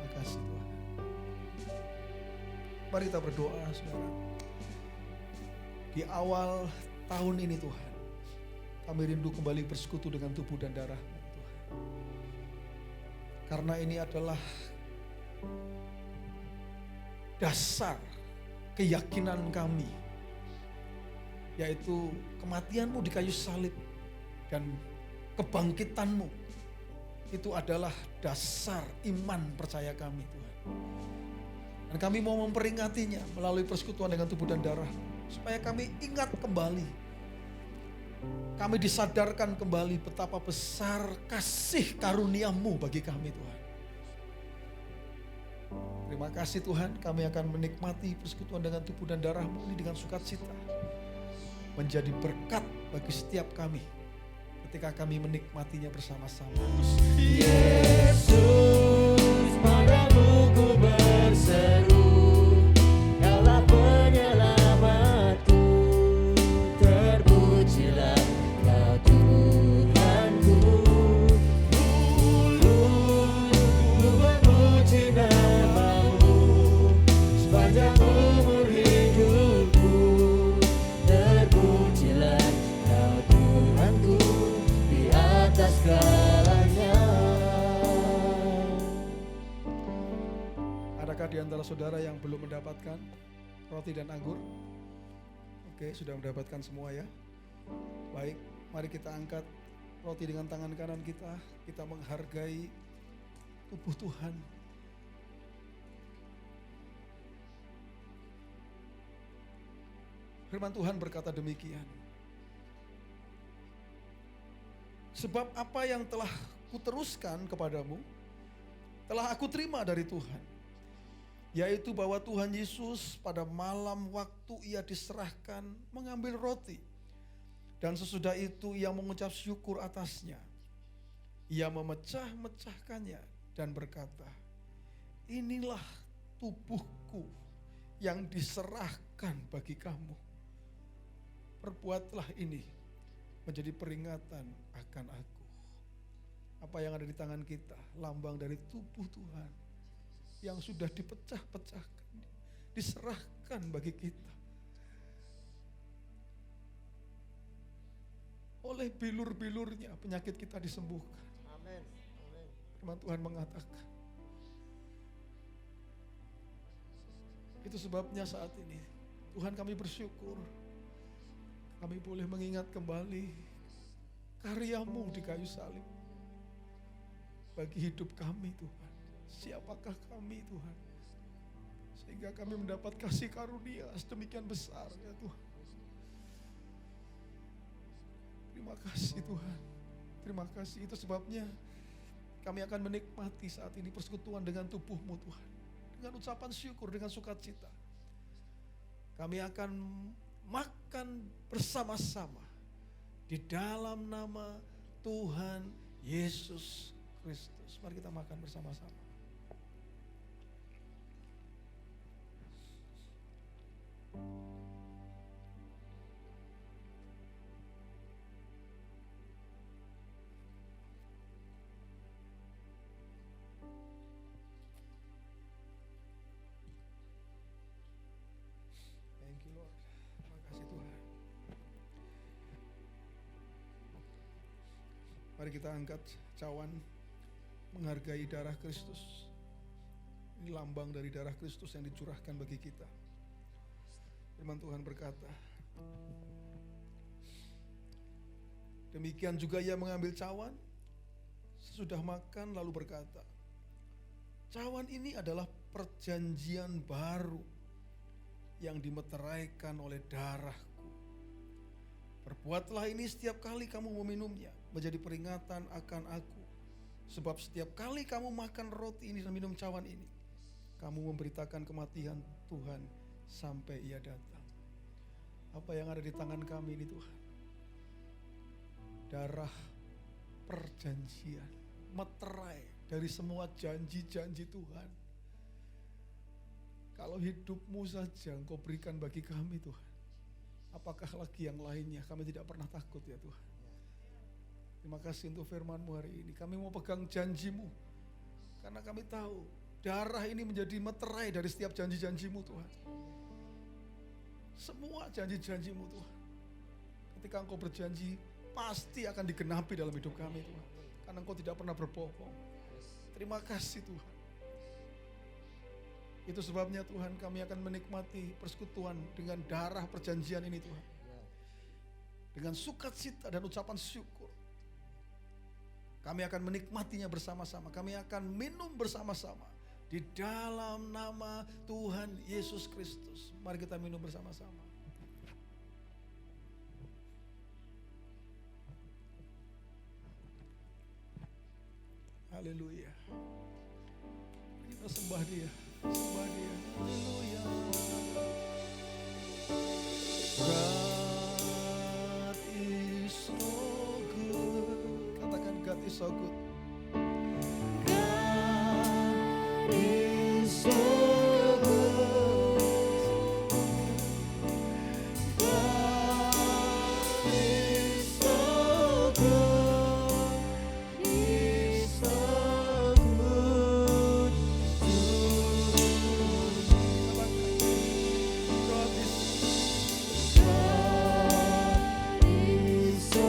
S3: Makasih Tuhan. Mari kita berdoa saudara. Di awal tahun ini Tuhan, kami rindu kembali bersekutu dengan tubuh dan darah Tuhan. Karena ini adalah dasar keyakinan kami, yaitu kematianmu di kayu salib dan kebangkitanmu. Itu adalah dasar iman percaya kami Tuhan. Dan kami mau memperingatinya melalui persekutuan dengan tubuh dan darah, supaya kami ingat kembali. Kami disadarkan kembali betapa besar kasih karunia-Mu bagi kami Tuhan. Terima kasih Tuhan, kami akan menikmati persekutuan dengan tubuh dan darah-Mu ini dengan sukacita. Menjadi berkat bagi setiap kami ketika kami menikmatinya bersama-sama.
S2: Yesus, padamu ku berseru, Kaulah penyelamatku, terpujilah Kau Tuhanku. Mulutku memuji namamu, sepanjang umur hidupku, terpujilah Kau Tuhanku di atas segalanya.
S3: Adakah di antara saudara yang belum mendapatkan roti dan anggur? Oke, sudah mendapatkan semua ya. Baik, mari kita angkat roti dengan tangan kanan kita. Kita menghargai tubuh Tuhan. Firman Tuhan berkata demikian. Sebab apa yang telah kuteruskan kepadamu, telah aku terima dari Tuhan. Yaitu bahwa Tuhan Yesus pada malam waktu ia diserahkan mengambil roti. Dan sesudah itu ia mengucap syukur atasnya. Ia memecah-mecahkannya dan berkata, inilah tubuhku yang diserahkan bagi kamu. Perbuatlah ini menjadi peringatan akan aku. Apa yang ada di tangan kita, lambang dari tubuh Tuhan yang sudah dipecah-pecahkan, diserahkan bagi kita. Oleh bilur-bilurnya penyakit kita disembuhkan.
S2: Amin.
S3: Firman Tuhan mengatakan. Itu sebabnya saat ini Tuhan kami bersyukur. Kami boleh mengingat kembali karya-Mu di kayu salib. Bagi hidup kami Tuhan. Siapakah kami Tuhan? Sehingga kami mendapat kasih karunia sedemikian besar ya Tuhan. Terima kasih Tuhan. Terima kasih, itu sebabnya kami akan menikmati saat ini persekutuan dengan tubuh-Mu Tuhan. Dengan ucapan syukur, dengan sukacita. Kami akan makan bersama-sama di dalam nama Tuhan Yesus Kristus. Mari kita makan bersama-sama. Thank you Lord. Terima kasih Tuhan. Mari kita angkat cawan menghargai darah Kristus. Ini lambang dari darah Kristus yang dicurahkan bagi kita. Firman Tuhan berkata, demikian juga ia mengambil cawan, sesudah makan lalu berkata, cawan ini adalah perjanjian baru yang dimeteraikan oleh darahku. Perbuatlah ini setiap kali kamu meminumnya, menjadi peringatan akan aku. Sebab setiap kali kamu makan roti ini dan minum cawan ini, kamu memberitakan kematian Tuhan sampai ia datang. Apa yang ada di tangan kami ini Tuhan? Darah perjanjian, meterai dari semua janji-janji Tuhan. Kalau hidupmu saja Engkau berikan bagi kami Tuhan, apakah lagi yang lainnya? Kami tidak pernah takut ya Tuhan. Terima kasih untuk firman-Mu hari ini. Kami mau pegang janji-Mu, karena kami tahu darah ini menjadi meterai dari setiap janji-janji-Mu Tuhan. Semua janji-janji-Mu Tuhan, ketika Engkau berjanji pasti akan digenapi dalam hidup kami Tuhan, karena Engkau tidak pernah berbohong. Terima kasih Tuhan. Itu sebabnya Tuhan kami akan menikmati persekutuan dengan darah perjanjian ini Tuhan, dengan sukacita dan ucapan syukur. Kami akan menikmatinya bersama-sama. Kami akan minum bersama-sama di dalam nama Tuhan Yesus Kristus. Mari kita minum bersama-sama. Haleluya. Kita sembah Dia, sembah Dia. Haleluya. God is so good. Katakan God is so good. God is so good. God is so good. He's so good to me. God is so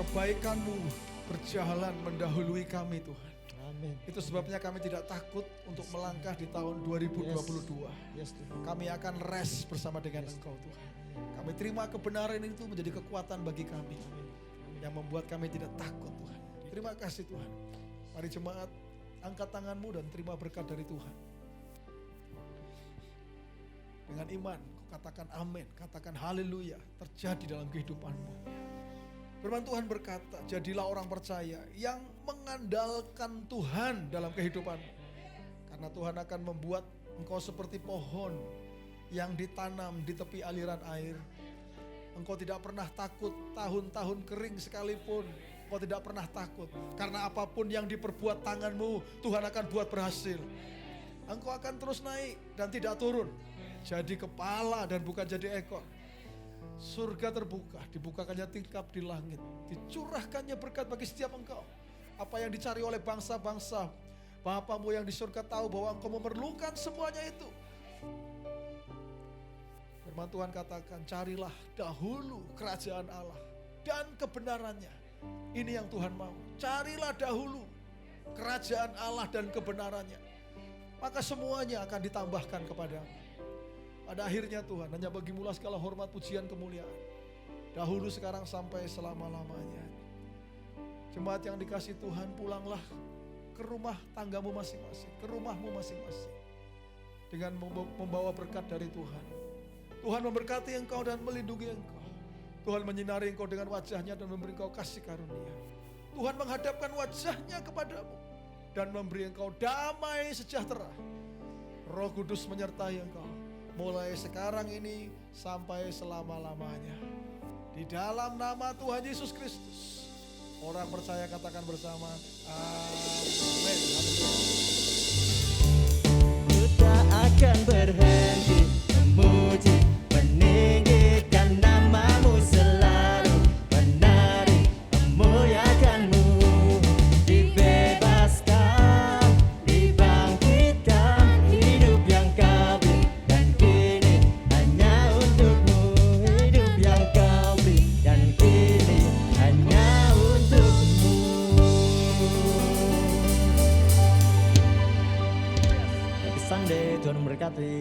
S3: kebaikan-Mu berjalan mendahului kami Tuhan.
S1: Amin.
S3: Itu sebabnya kami tidak takut untuk melangkah di tahun 2022.
S1: Yes, Tuhan.
S3: Kami akan rest bersama dengan Engkau Tuhan. Kami terima kebenaran itu menjadi kekuatan bagi kami. yang membuat kami tidak takut Tuhan. Terima kasih Tuhan. Mari jemaat angkat tanganmu dan terima berkat dari Tuhan. Dengan iman, kau katakan amin, katakan haleluya, terjadi dalam kehidupanmu. Firman Tuhan berkata, jadilah orang percaya yang mengandalkan Tuhan dalam kehidupanmu. Karena Tuhan akan membuat engkau seperti pohon yang ditanam di tepi aliran air. Engkau tidak pernah takut tahun-tahun kering sekalipun. Engkau tidak pernah takut. Karena apapun yang diperbuat tanganmu, Tuhan akan buat berhasil. Engkau akan terus naik dan tidak turun. Jadi kepala dan bukan jadi ekor. Surga terbuka, dibukakannya tingkap di langit. Dicurahkannya berkat bagi setiap engkau. Apa yang dicari oleh bangsa-bangsa, Bapamu yang di surga tahu bahwa engkau memerlukan semuanya itu. Firman Tuhan katakan, carilah dahulu kerajaan Allah dan kebenarannya. Ini yang Tuhan mau. Carilah dahulu kerajaan Allah dan kebenarannya. Maka semuanya akan ditambahkan kepadamu. Pada akhirnya Tuhan, hanya bagimulah segala hormat, pujian, kemuliaan. Dahulu, sekarang, sampai selama-lamanya. Jemaat yang dikasih Tuhan, pulanglah ke rumah tanggamu masing-masing, ke rumahmu masing-masing. Dengan membawa berkat dari Tuhan. Tuhan memberkati engkau dan melindungi engkau. Tuhan menyinari engkau dengan wajahnya dan memberi engkau kasih karunia. Tuhan menghadapkan wajahnya kepadamu dan memberi engkau damai sejahtera. Roh Kudus menyertai engkau. Mulai sekarang ini sampai selama-lamanya. Di dalam nama Tuhan Yesus Kristus. Orang percaya katakan bersama, amin.
S2: Kita akan berhenti memuji, meninggikan namamu selalu, menari memuliakanmu, dibebaskan, dibangkitkan, hidup yang kau beri, dan kini hanya untukmu, hidup yang kau beri, dan kini hanya untukmu.
S1: Happy Sunday, Tuhan memberkati.